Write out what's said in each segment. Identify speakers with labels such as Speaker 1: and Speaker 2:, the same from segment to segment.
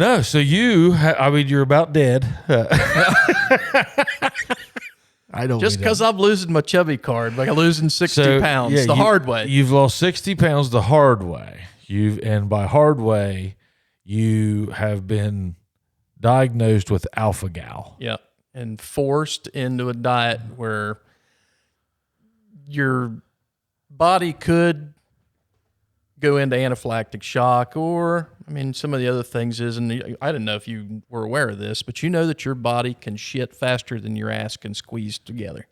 Speaker 1: No, so you're about dead. I don't.
Speaker 2: Just because I'm losing my chubby card, like I'm losing 60 pounds the hard way.
Speaker 1: You've lost 60 pounds the hard way. And by hard way, you have been diagnosed with alpha-gal.
Speaker 2: Yeah, and forced into a diet where your body could go into anaphylactic shock, or some of the other things is, and I didn't know if you were aware of this, but you know that your body can shit faster than your ass can squeeze together.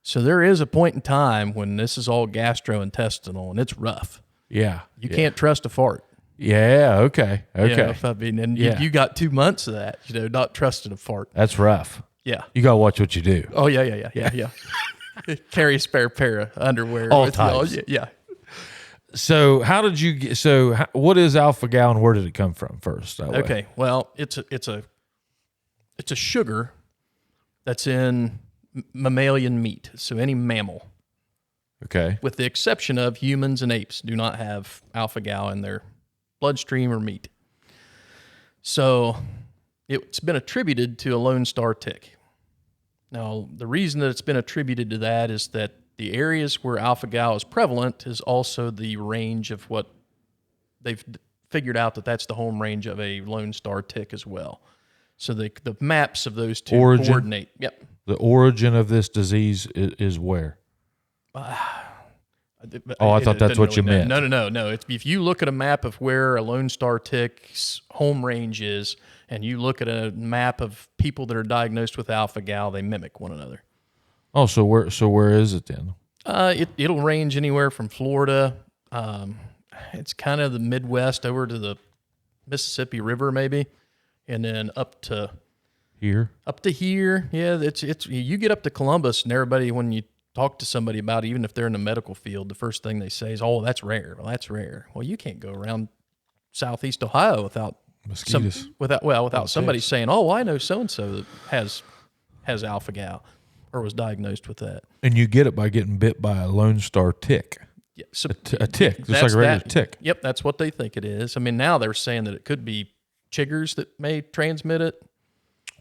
Speaker 2: So there is a point in time when this is all gastrointestinal and it's rough.
Speaker 1: Yeah.
Speaker 2: You can't trust a fart.
Speaker 1: Yeah. Okay.
Speaker 2: You got 2 months of that, not trusting a fart.
Speaker 1: That's rough.
Speaker 2: Yeah.
Speaker 1: You got to watch what you do.
Speaker 2: Oh, yeah. Carry a spare pair of underwear.
Speaker 1: All times.
Speaker 2: Yeah.
Speaker 1: So how did you get? So what is alpha-gal and where did it come from first?
Speaker 2: Okay, well, it's a sugar that's in mammalian meat. So any mammal,
Speaker 1: okay,
Speaker 2: with the exception of humans and apes, do not have alpha-gal in their bloodstream or meat. So it's been attributed to a Lone Star tick. Now, the reason that it's been attributed to that is that the areas where alpha-gal is prevalent is also the range of what they've figured out that's the home range of a Lone Star tick as well. So the maps of those two coordinate. Yep.
Speaker 1: The origin of this disease is where? I thought that's what you meant.
Speaker 2: No. If you look at a map of where a Lone Star tick's home range is, and you look at a map of people that are diagnosed with alpha-gal, they mimic one another.
Speaker 1: Oh, so where is it then?
Speaker 2: It'll range anywhere from Florida. It's kind of the Midwest over to the Mississippi River, maybe, and then up to
Speaker 1: here.
Speaker 2: Yeah, it's you get up to Columbus, and everybody, when you talk to somebody about it, even if they're in the medical field, the first thing they say is, "Oh, that's rare." Well, that's rare. Well, you can't go around Southeast Ohio without
Speaker 1: mosquitoes.
Speaker 2: Without somebody saying, "Oh, I know so and so that has alpha-gal." Or was diagnosed with that.
Speaker 1: And you get it by getting bit by a Lone Star tick.
Speaker 2: Yeah, so
Speaker 1: a tick, just like a regular tick.
Speaker 2: Yep, that's what they think it is. Now they're saying that it could be chiggers that may transmit it.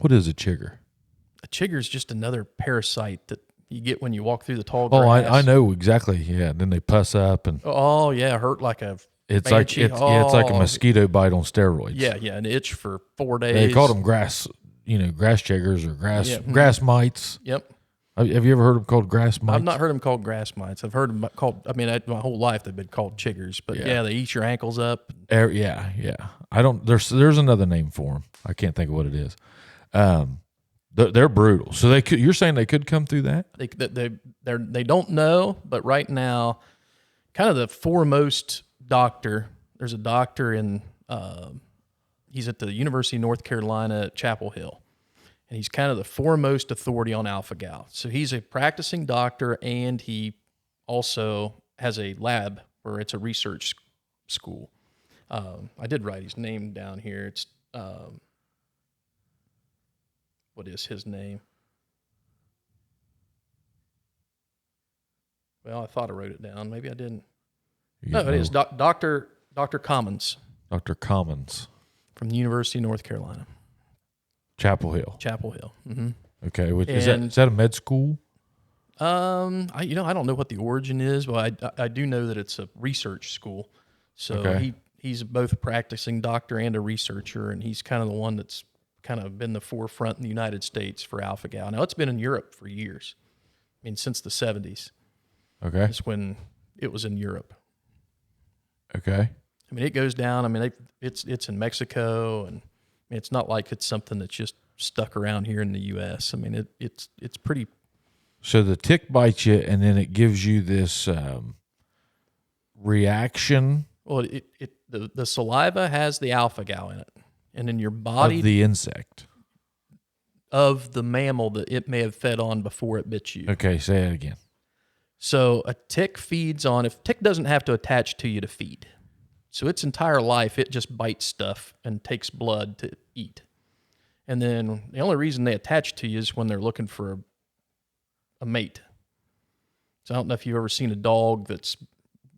Speaker 1: What is a chigger?
Speaker 2: A chigger is just another parasite that you get when you walk through the tall grass.
Speaker 1: Oh, I know exactly. Yeah, and then they pus up and.
Speaker 2: Oh yeah, hurt like a.
Speaker 1: It's banshee. It's like a mosquito bite on steroids.
Speaker 2: Yeah, an itch for 4 days.
Speaker 1: They called them grass chiggers or grass mites.
Speaker 2: Yep.
Speaker 1: Have you ever heard them called grass mites?
Speaker 2: I've not heard them called grass mites. I've heard them called. My whole life they've been called chiggers. But yeah they eat your ankles up.
Speaker 1: Yeah. I don't. There's another name for them. I can't think of what it is. They're brutal. So you're saying they could come through that?
Speaker 2: They don't know, but right now, kind of the foremost doctor. There's a doctor in. He's at the University of North Carolina at Chapel Hill. And he's kind of the foremost authority on alpha-gal. So he's a practicing doctor, and he also has a lab where it's a research school. I did write his name down here. It's what is his name? Well, I thought I wrote it down. Maybe I didn't. It is Dr. Commons.
Speaker 1: Dr. Commons.
Speaker 2: From the University of North Carolina.
Speaker 1: Chapel Hill.
Speaker 2: Mm-hmm.
Speaker 1: Okay. Is that a med school?
Speaker 2: I don't know what the origin is, but I do know that it's a research school. So he's both a practicing doctor and a researcher, and he's kind of the one that's kind of been the forefront in the United States for alpha-gal. Now, it's been in Europe for years. Since the 70s.
Speaker 1: Okay.
Speaker 2: That's when it was in Europe.
Speaker 1: Okay.
Speaker 2: It goes down. It's in Mexico, and it's not like it's something that's just stuck around here in the U.S. It's pretty.
Speaker 1: So the tick bites you, and then it gives you this reaction.
Speaker 2: Well, the saliva has the alpha-gal in it, and in your body
Speaker 1: of the insect
Speaker 2: of the mammal that it may have fed on before it bit you.
Speaker 1: Okay, say it again.
Speaker 2: So a tick feeds on. If tick doesn't have to attach to you to feed. So its entire life, it just bites stuff and takes blood to eat. And then the only reason they attach to you is when they're looking for a mate. So I don't know if you've ever seen a dog that's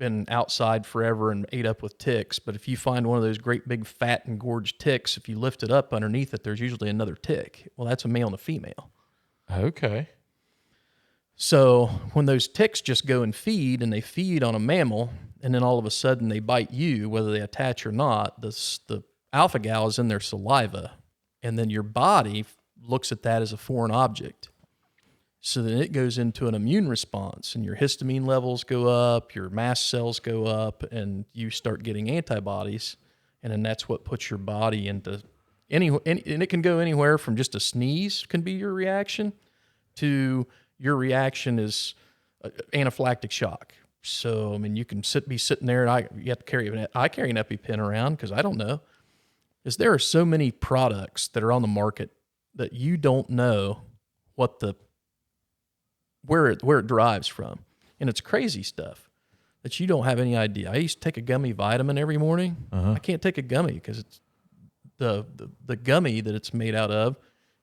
Speaker 2: been outside forever and ate up with ticks. But if you find one of those great big fat engorged ticks, if you lift it up underneath it, there's usually another tick. Well, that's a male and a female.
Speaker 1: Okay.
Speaker 2: So when those ticks just go and feed, and they feed on a mammal, and then all of a sudden they bite you, whether they attach or not, the alpha gal is in their saliva, and then your body looks at that as a foreign object. So then it goes into an immune response, and your histamine levels go up, your mast cells go up, and you start getting antibodies, and then that's what puts your body into and it can go anywhere from just a sneeze can be your reaction to your reaction is anaphylactic shock. So, I mean, you can be sitting there, and you have to carry I carry an EpiPen around because I don't know. There are so many products that are on the market that you don't know where it derives from. And it's crazy stuff that you don't have any idea. I used to take a gummy vitamin every morning. I can't take a gummy because it's the gummy that it's made out of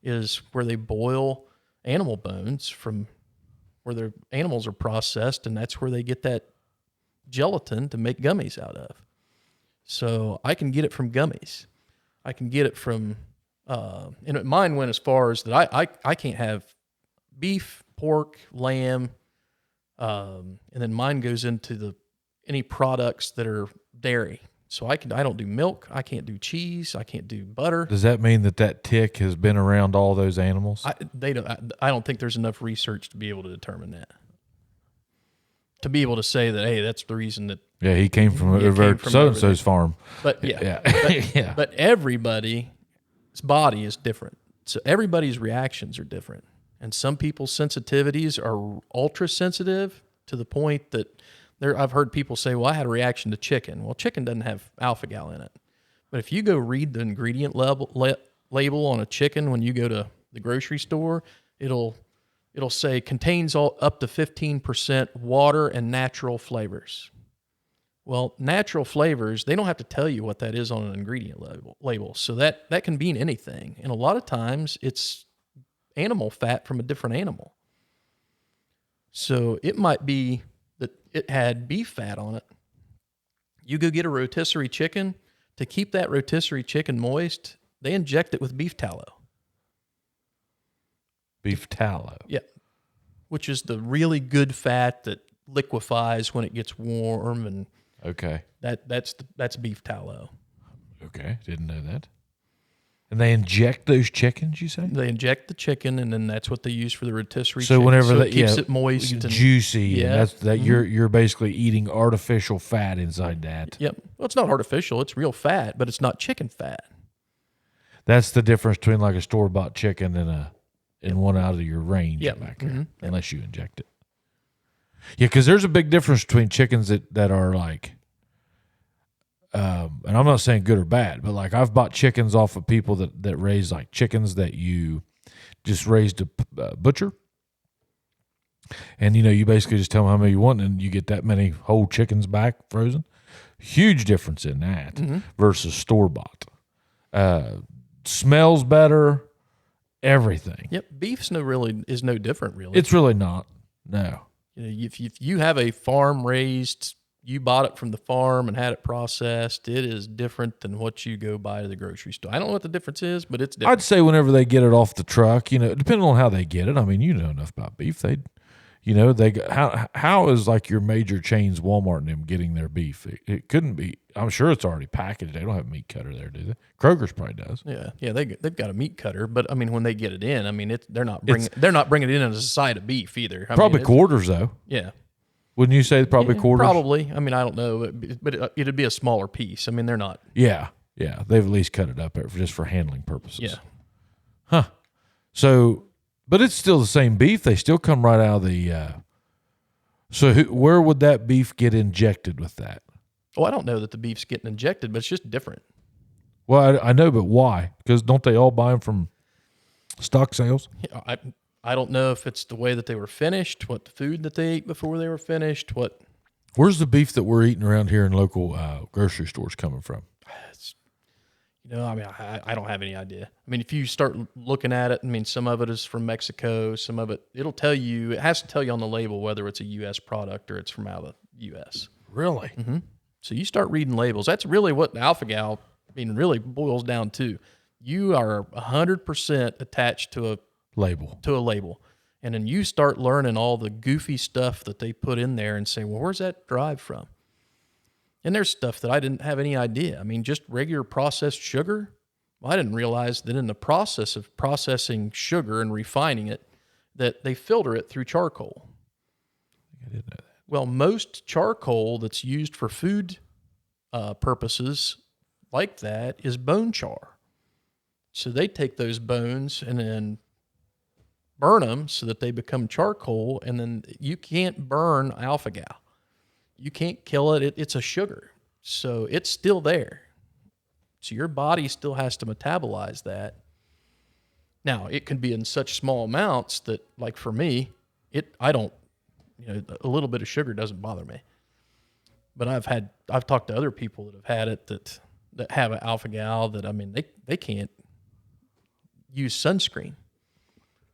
Speaker 2: is where they boil animal bones from where their animals are processed, and that's where they get that gelatin to make gummies out of. So I can get it from gummies. I can get it from, and mine went as far as that I can't have beef, pork, lamb, and then mine goes into any products that are dairy. So I don't do milk. I can't do cheese. I can't do butter.
Speaker 1: Does that mean that tick has been around all those animals?
Speaker 2: I don't think there's enough research to be able to determine that. To be able to say that, hey, that's the reason that.
Speaker 1: Yeah, he came from so-and-so's farm.
Speaker 2: But but everybody's body is different. So everybody's reactions are different. And some people's sensitivities are ultra sensitive to the point that I've heard people say, well, I had a reaction to chicken. Well, chicken doesn't have alpha gal in it. But if you go read the ingredient label on a chicken when you go to the grocery store, it'll say contains up to 15% water and natural flavors. Well, natural flavors, they don't have to tell you what that is on an ingredient label. So that can mean anything. And a lot of times it's animal fat from a different animal. So it might be that it had beef fat on it. You go get a rotisserie chicken. To keep that rotisserie chicken moist, they inject it with beef tallow.
Speaker 1: Beef tallow?
Speaker 2: Yeah. Which is the really good fat that liquefies when it gets warm, and
Speaker 1: okay.
Speaker 2: That's beef tallow.
Speaker 1: Okay, didn't know that. And they inject those chickens, you say?
Speaker 2: They inject the chicken, and then that's what they use for the rotisserie
Speaker 1: so
Speaker 2: chicken.
Speaker 1: Whenever
Speaker 2: it keeps it moist and
Speaker 1: juicy.
Speaker 2: Yeah.
Speaker 1: And you're basically eating artificial fat inside that.
Speaker 2: Yep. Well, it's not artificial. It's real fat, but it's not chicken fat.
Speaker 1: That's the difference between like a store-bought chicken and one out of your range back there, unless you inject it. Yeah, because there's a big difference between chickens that are like, and I'm not saying good or bad, but like I've bought chickens off of people that raise like chickens that you just raised a butcher. And, you basically just tell them how many you want, and you get that many whole chickens back frozen. Huge difference in that versus store-bought. Smells better, everything.
Speaker 2: Yep, beef's is no different, really.
Speaker 1: It's really not, no.
Speaker 2: If you have a farm-raised, you bought it from the farm and had it processed, it is different than what you go buy to the grocery store. I don't know what the difference is, but it's different.
Speaker 1: I'd say whenever they get it off the truck, depending on how they get it. I mean, you know enough about beef. How is like your major chains, Walmart and them, getting their beef? It couldn't be. I'm sure it's already packaged. They don't have a meat cutter there, do they? Kroger's probably does.
Speaker 2: Yeah, they've got a meat cutter, but I mean, when they get it in, I mean, they're not bringing it in as a side of beef either.
Speaker 1: Probably quarters though.
Speaker 2: Yeah.
Speaker 1: Wouldn't you say probably quarters?
Speaker 2: Probably. I mean, I don't know, but it'd be a smaller piece. I mean, they're not.
Speaker 1: Yeah. They've at least cut it up just for handling purposes.
Speaker 2: Yeah.
Speaker 1: Huh. So, but it's still the same beef. They still come right out of the. So where would that beef get injected with that?
Speaker 2: Oh, I don't know that the beef's getting injected, but it's just different.
Speaker 1: Well, I know, but why? Because don't they all buy them from stock sales?
Speaker 2: I don't know if it's the way that they were finished, what the food that they ate before they were finished, what.
Speaker 1: Where's the beef that we're eating around here in local grocery stores coming from?
Speaker 2: I mean, I don't have any idea. I mean, if you start looking at it, I mean, some of it is from Mexico, some of it has to tell you on the label whether it's a U.S. product or it's from out of the U.S.
Speaker 1: Really?
Speaker 2: So you start reading labels. That's really what the alpha-gal, really boils down to. You are 100% attached to a label. And then you start learning all the goofy stuff that they put in there and say, well, where's that derived from? And there's stuff that I didn't have any idea. Just regular processed sugar. Well, I didn't realize that in the process of processing sugar and refining it, that they filter it through charcoal.
Speaker 1: I didn't know that.
Speaker 2: Well, most charcoal that's used for food purposes like that is bone char. So they take those bones and then burn them so that they become charcoal, and then you can't burn alpha-gal. You can't kill it. It's a sugar. So it's still there. So your body still has to metabolize that. Now, it can be in such small amounts that, like for me, a little bit of sugar doesn't bother me. But I've talked to other people that have had it that have an alpha-gal that, they can't use sunscreen.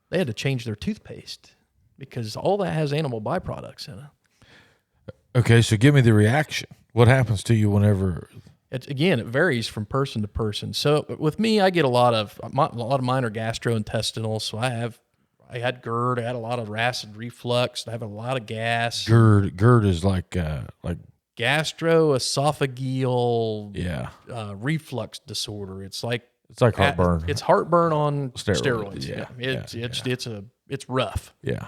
Speaker 2: They had to change their toothpaste because all that has animal byproducts in it.
Speaker 1: Okay, so give me the reaction. What happens to you whenever?
Speaker 2: It varies from person to person. So with me, I get a lot of mine are gastrointestinal. So I had GERD. I had a lot of acid reflux. I have a lot of gas.
Speaker 1: GERD is like
Speaker 2: gastroesophageal reflux disorder. It's like
Speaker 1: heartburn.
Speaker 2: It's heartburn on steroids.
Speaker 1: Yeah.
Speaker 2: It's rough.
Speaker 1: Yeah.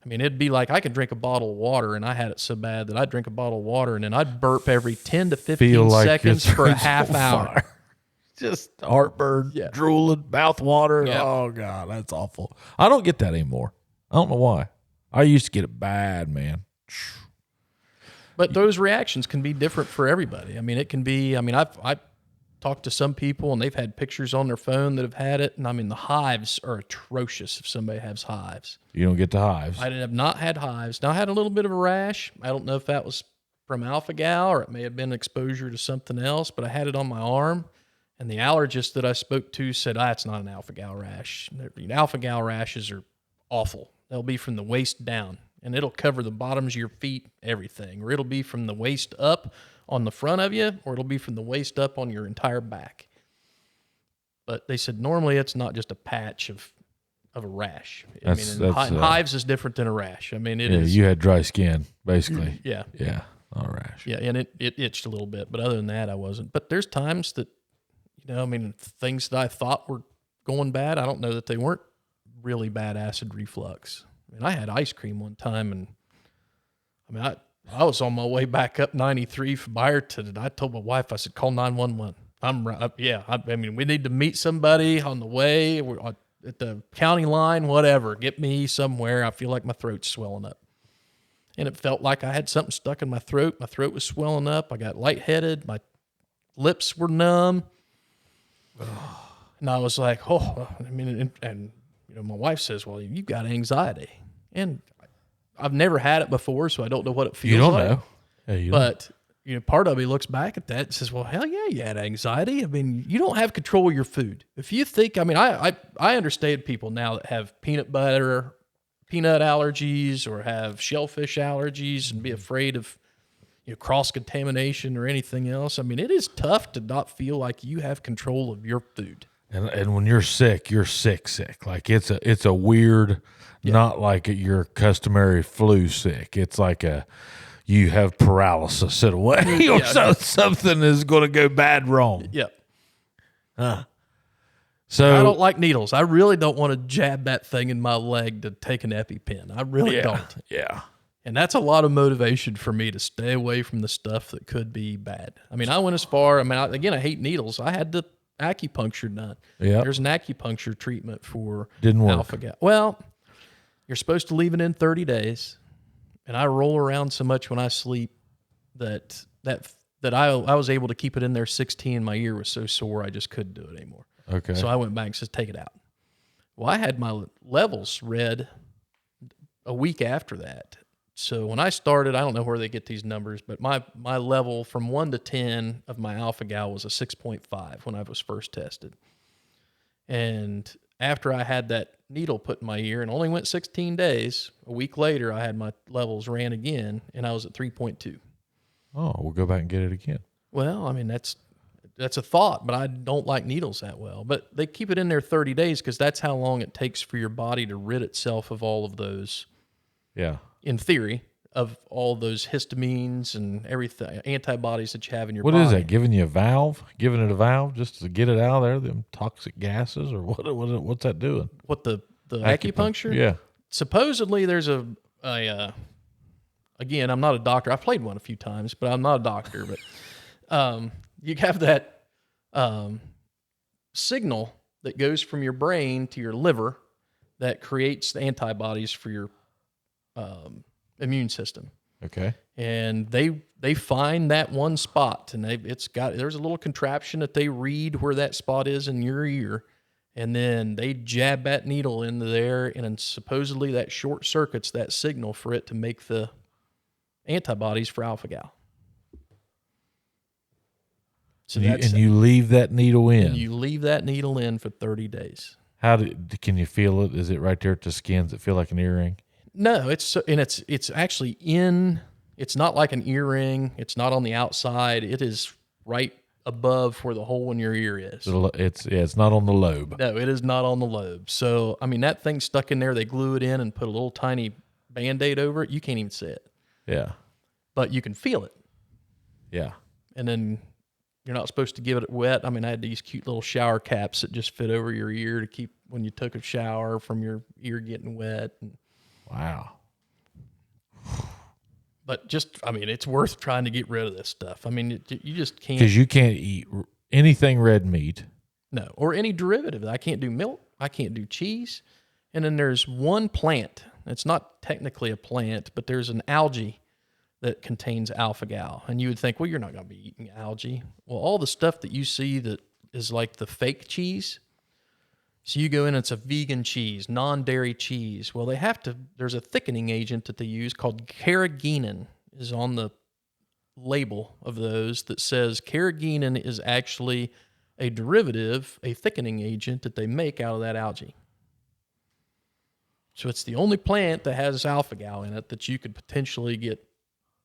Speaker 2: It'd be like I could drink a bottle of water, and I had it so bad that I'd drink a bottle of water, and then I'd burp every 10 to 15 seconds for a half hour.
Speaker 1: Just heartburn, drooling, mouth water.
Speaker 2: Yeah.
Speaker 1: Oh, God, that's awful. I don't get that anymore. I don't know why. I used to get it bad, man.
Speaker 2: But those reactions can be different for everybody. It can be, I've talked to some people, and they've had pictures on their phone that have had it, and the hives are atrocious if somebody has hives.
Speaker 1: You don't get the hives.
Speaker 2: I have not had hives. Now, I had a little bit of a rash. I don't know if that was from alpha-gal or it may have been exposure to something else, but I had it on my arm, and the allergist that I spoke to said, it's not an alpha-gal rash. Alpha-gal rashes are awful. They'll be from the waist down, and it'll cover the bottoms of your feet, everything, or it'll be from the waist up on the front of you, or it'll be from the waist up on your entire back. But they said normally it's not just a patch of a rash. Hives is different than a rash. It is.
Speaker 1: You had dry skin, basically.
Speaker 2: Yeah.
Speaker 1: Yeah, not a rash.
Speaker 2: Yeah, and it itched a little bit, but other than that, I wasn't. But there's times that, things that I thought were going bad, I don't know that they weren't really bad acid reflux. I had ice cream one time, and I was on my way back up 93 from Byerton, and I told my wife, I said, call 911. We need to meet somebody on the way at the county line, whatever. Get me somewhere. I feel like my throat's swelling up. And it felt like I had something stuck in my throat. My throat was swelling up. I got lightheaded. My lips were numb. And I was like, my wife says, well, you've got anxiety. And I've never had it before, so I don't know what it feels like.
Speaker 1: You don't know. Yeah,
Speaker 2: But part of me looks back at that and says, well, hell yeah, you had anxiety. You don't have control of your food. If you think, I understand people now that have peanut allergies or have shellfish allergies and be afraid of cross-contamination or anything else. It is tough to not feel like you have control of your food.
Speaker 1: And when you're sick. Like it's a weird, not like your customary flu sick. It's like you have paralysis in a way, or something is going to go bad wrong.
Speaker 2: Yeah.
Speaker 1: So
Speaker 2: I don't like needles. I really don't want to jab that thing in my leg to take an EpiPen. I really don't.
Speaker 1: Yeah.
Speaker 2: And that's a lot of motivation for me to stay away from the stuff that could be bad. I went as far. I hate needles. I had the acupuncture done.
Speaker 1: Yeah.
Speaker 2: There's an acupuncture treatment for
Speaker 1: Didn't work.
Speaker 2: alpha-gal. Well, you're supposed to leave it in 30 days. And I roll around so much when I sleep that I was able to keep it in there 16. My ear was so sore I just couldn't do it anymore.
Speaker 1: Okay.
Speaker 2: So I went back and said, take it out. Well, I had my levels read a week after that. So when I started, I don't know where they get these numbers, but my level from 1 to 10 of my alpha-gal was a 6.5 when I was first tested. And after I had that needle put in my ear and only went 16 days, a week later, I had my levels ran again, and I was at 3.2.
Speaker 1: Oh, we'll go back and get it again.
Speaker 2: Well, I mean, that's a thought, but I don't like needles that well. But they keep it in there 30 days because that's how long it takes for your body to rid itself of all of those,
Speaker 1: Yeah.
Speaker 2: in theory, of all those histamines and everything, antibodies that you have in your
Speaker 1: What
Speaker 2: body.
Speaker 1: is that? Giving you a valve? Giving it a valve just to get it out of there? Them toxic gases, or what's that doing?
Speaker 2: What, the acupuncture?
Speaker 1: Yeah.
Speaker 2: Supposedly there's a again, I'm not a doctor. I've played one a few times, but I'm not a doctor. But you have that signal that goes from your brain to your liver that creates the antibodies for your immune system.
Speaker 1: Okay.
Speaker 2: And they find that one spot, and there's a little contraption that they read where that spot is in your ear, and then they jab that needle into there, and then supposedly that short circuits that signal for it to make the antibodies for alpha-gal. So
Speaker 1: you leave that needle in.
Speaker 2: And you leave that needle in for 30 days.
Speaker 1: Can you feel it? Is it right there at the skin? Does it feel like an earring?
Speaker 2: No, it's actually in. It's not like an earring. It's not on the outside. It is right above where the hole in your ear is.
Speaker 1: It's not on the lobe.
Speaker 2: No, it is not on the lobe. So I mean, that thing's stuck in there. They glue it in and put a little tiny Band-Aid over it. You can't even see it.
Speaker 1: Yeah.
Speaker 2: But you can feel it.
Speaker 1: Yeah.
Speaker 2: And then you're not supposed to give it wet. I mean, I had these cute little shower caps that just fit over your ear to keep when you took a shower from your ear getting wet.
Speaker 1: Wow.
Speaker 2: But I mean, it's worth trying to get rid of this stuff. I mean, you just can't.
Speaker 1: Because you can't eat anything red meat.
Speaker 2: No, or any derivative. I can't do milk. I can't do cheese. And then there's one plant. It's not technically a plant, but there's an algae that contains alpha-gal. And you would think, well, you're not going to be eating algae. Well, all the stuff that you see that is like the fake cheese. So you go in, it's a vegan cheese, non-dairy cheese. Well, there's a thickening agent that they use called carrageenan is on the label of those that says carrageenan is actually a derivative, a thickening agent that they make out of that algae. So it's the only plant that has alpha-gal in it that you could potentially get.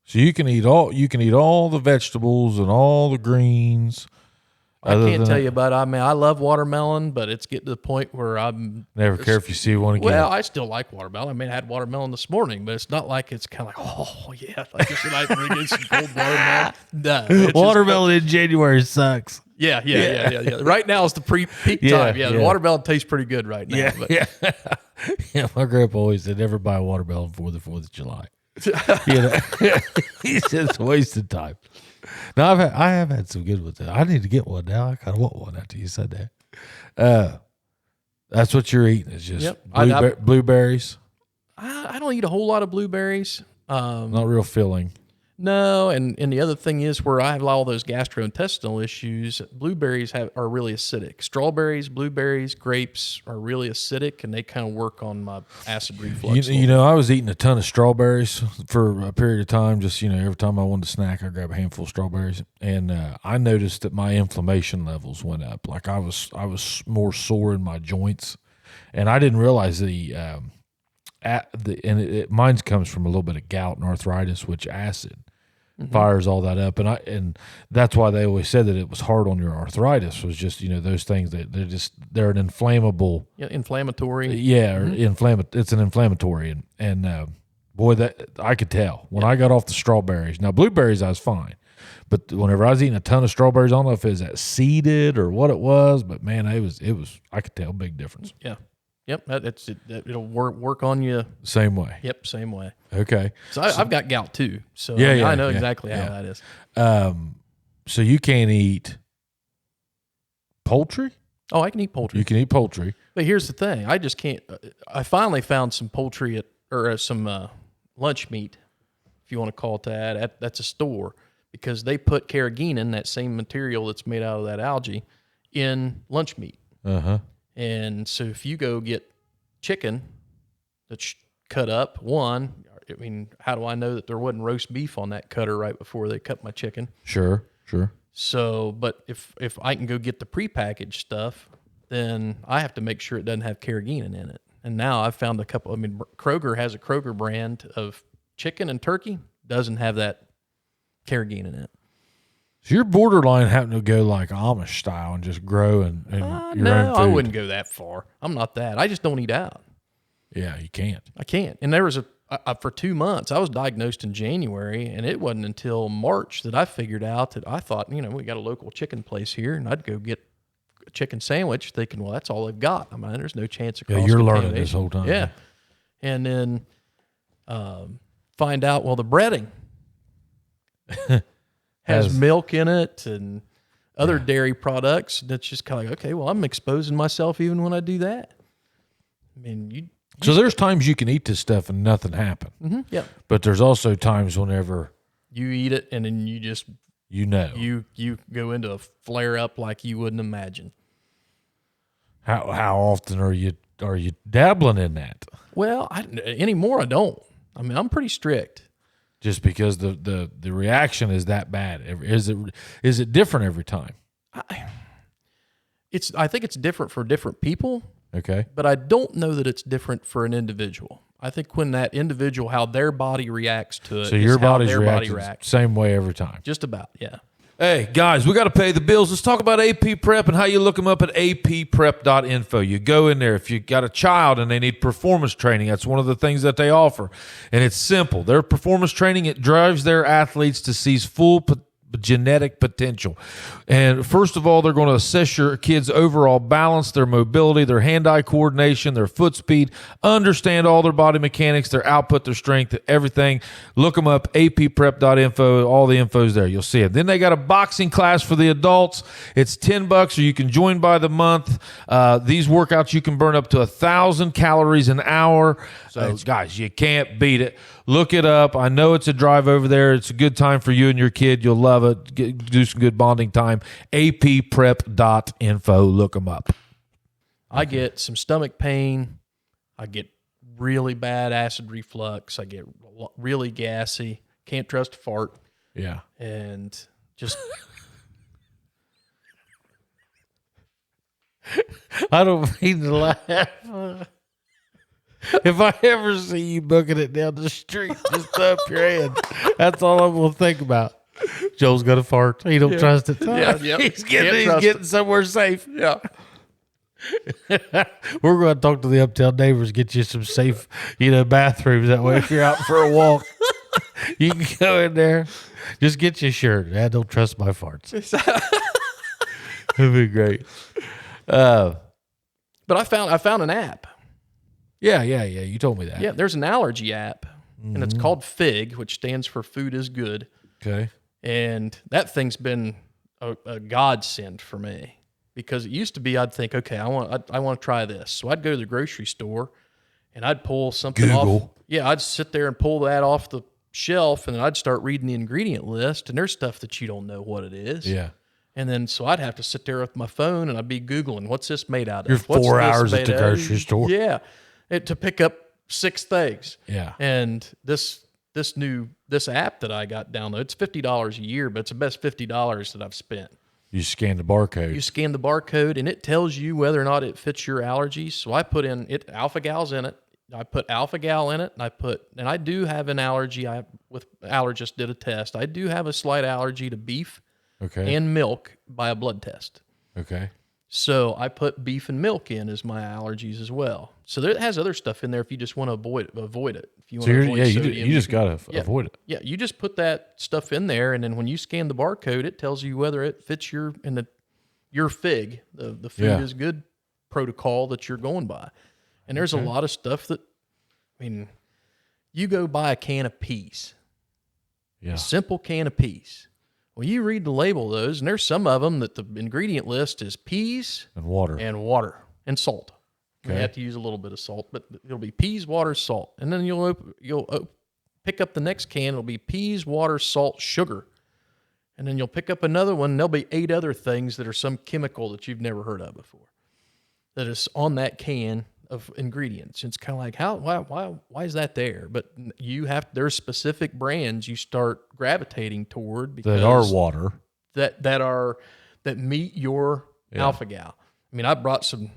Speaker 1: So you can eat all the vegetables and all the greens.
Speaker 2: I can't tell you about it. I mean, I love watermelon, but it's getting to the point where I'm
Speaker 1: never care if you see one again.
Speaker 2: Well, I still like watermelon. I mean, I had watermelon this morning, but it's not like it's kind of like, oh yeah, like should I bring in some cold watermelon? No,
Speaker 1: watermelon in January sucks.
Speaker 2: Yeah. Right now is the peak time. Yeah, the watermelon tastes pretty good right now.
Speaker 1: Yeah,
Speaker 2: but.
Speaker 1: Yeah. My grandpa always said, never buy a watermelon before the 4th of July. He said it's a waste of time. Now I have had some good ones. I need to get one now. I kind of want one after you said that. That's what you're eating. Is just blueberries.
Speaker 2: I don't eat a whole lot of blueberries.
Speaker 1: Not real filling.
Speaker 2: No, and the other thing is where I have all those gastrointestinal issues, blueberries are really acidic. Strawberries, blueberries, grapes are really acidic, and they kind of work on my acid reflux.
Speaker 1: You know, I was eating a ton of strawberries for a period of time. Just, every time I wanted to snack, I'd grab a handful of strawberries. And I noticed that my inflammation levels went up. Like I was more sore in my joints. And I didn't realize mine comes from a little bit of gout and arthritis, which acid fires all that up, and that's why they always said that it was hard on your arthritis. Was just those things that they're an inflammable,
Speaker 2: inflammatory,
Speaker 1: it's an inflammatory, and boy, that I could tell when I got off the strawberries. Now blueberries I was fine, but whenever I was eating a ton of strawberries, I don't know if it was that seeded or what it was, but man, it was I could tell big difference.
Speaker 2: Yeah. Yep, it'll work on you.
Speaker 1: Same way.
Speaker 2: Yep, same way.
Speaker 1: Okay.
Speaker 2: So I've got gout too. So I know exactly how that is.
Speaker 1: So you can't eat poultry?
Speaker 2: Oh, I can eat poultry.
Speaker 1: You can eat poultry.
Speaker 2: But here's the thing. I just can't. I finally found some poultry some lunch meat, if you want to call it that. That's a store because they put carrageenan, that same material that's made out of that algae, in lunch meat.
Speaker 1: Uh-huh.
Speaker 2: And so if you go get chicken that's cut up, I mean, how do I know that there wasn't roast beef on that cutter right before they cut my chicken? Sure. So, but if I can go get the prepackaged stuff, then I have to make sure it doesn't have carrageenan in it. And now I've found a couple. I mean, Kroger has a Kroger brand of chicken and turkey, doesn't have that carrageenan in it.
Speaker 1: So you're borderline having to go like Amish style and just grow and your
Speaker 2: No,
Speaker 1: own food.
Speaker 2: I wouldn't go that far. I'm not that. I just don't eat out.
Speaker 1: Yeah, you can't.
Speaker 2: I can't. And there was for 2 months, I was diagnosed in January, and it wasn't until March that I figured out that I thought, we got a local chicken place here, and I'd go get a chicken sandwich thinking, well, that's all they've got. I mean, there's no chance of
Speaker 1: Yeah, you're learning this whole time.
Speaker 2: Yeah. And then find out, well, the breading has milk in it and other dairy products. That's just kind of like, okay, well, I'm exposing myself even when I do that. I mean,
Speaker 1: so there's times you can eat this stuff and nothing happen.
Speaker 2: Mm-hmm, yeah.
Speaker 1: But there's also times whenever
Speaker 2: you eat it and then you just you go into a flare up like you wouldn't imagine.
Speaker 1: How often are you dabbling in that?
Speaker 2: Well, anymore I don't. I mean, I'm pretty strict.
Speaker 1: Just because the reaction is that bad. Is it different every time?
Speaker 2: I think it's different for different people.
Speaker 1: Okay.
Speaker 2: But I don't know that it's different for an individual. I think when that individual, how their body reacts to it,
Speaker 1: so your body's
Speaker 2: body
Speaker 1: reacts same way every time.
Speaker 2: Just about, yeah.
Speaker 1: Hey, guys, we got to pay the bills. Let's talk about AP Prep and how you look them up at apprep.info. You go in there. If you got a child and they need performance training, that's one of the things that they offer. And it's simple. Their performance training, it drives their athletes to seize full genetic potential. And first of all, they're going to assess your kids' overall balance, their mobility, their hand-eye coordination, their foot speed, understand all their body mechanics, their output, their strength, everything. Look them up, apprep.info. All the info's there. You'll see it. Then they got a boxing class for the adults. It's $10, or you can join by the month. These workouts, you can burn up to 1,000 calories an hour. So, guys, you can't beat it. Look it up. I know it's a drive over there. It's a good time for you and your kid. You'll love it. Do some good bonding time. apprep.info. Look them up.
Speaker 2: I get some stomach pain. I get really bad acid reflux. I get really gassy. Can't trust a fart.
Speaker 1: Yeah.
Speaker 2: And just...
Speaker 1: I don't mean to laugh. If I ever see you booking it down the street, just throw up your hand. That's all I'm going to think about. Joel's got to fart. He don't trust it. He's getting somewhere safe.
Speaker 2: Yeah.
Speaker 1: We're going to talk to the uptown neighbors, get you some safe, bathrooms. That way, if you're out for a walk, you can go in there. Just get your shirt. I don't trust my farts. It'd be great.
Speaker 2: But I found an app.
Speaker 1: Yeah. You told me that.
Speaker 2: Yeah, there's an allergy app, and it's called FIG, which stands for Food is Good.
Speaker 1: Okay.
Speaker 2: And that thing's been a godsend for me, because it used to be I'd think, okay, I want to try this. So I'd go to the grocery store, and I'd pull something off. Yeah, I'd sit there and pull that off the shelf, and then I'd start reading the ingredient list, and there's stuff that you don't know what it is.
Speaker 1: Yeah.
Speaker 2: And then so I'd have to sit there with my phone, and I'd be Googling, what's this made out of?
Speaker 1: You're
Speaker 2: What's
Speaker 1: 4 hours at the grocery store.
Speaker 2: Yeah. To pick up 6 things.
Speaker 1: Yeah.
Speaker 2: And this app that I got downloaded, it's $50 a year, but it's the best $50 that I've spent.
Speaker 1: You scan the barcode.
Speaker 2: You scan the barcode, and it tells you whether or not it fits your allergies. So I put in it. Alpha Gal's in it. I put Alpha Gal in it, and I do have an allergy. With allergist did a test. I do have a slight allergy to beef and milk by a blood test.
Speaker 1: Okay.
Speaker 2: So I put beef and milk in as my allergies as well. So it has other stuff in there if you just want to avoid it. If you want to avoid sodium,
Speaker 1: you just got to avoid it.
Speaker 2: Yeah, you just put that stuff in there, and then when you scan the barcode, it tells you whether it fits your FIG, the Food is Good protocol that you're going by. And there's a lot of stuff that, you go buy a can of peas, a simple can of peas. Well, you read the label of those, and there's some of them that the ingredient list is peas
Speaker 1: and water
Speaker 2: and salt. Okay. You have to use a little bit of salt, but it'll be peas, water, salt. And then you'll pick up the next can. It'll be peas, water, salt, sugar. And then you'll pick up another one. And there'll be 8 other things that are some chemical that you've never heard of before that is on that can of ingredients. It's kind of like, why is that there? But there's specific brands you start gravitating toward because
Speaker 1: that are water
Speaker 2: that meet your Alpha Gal. I brought some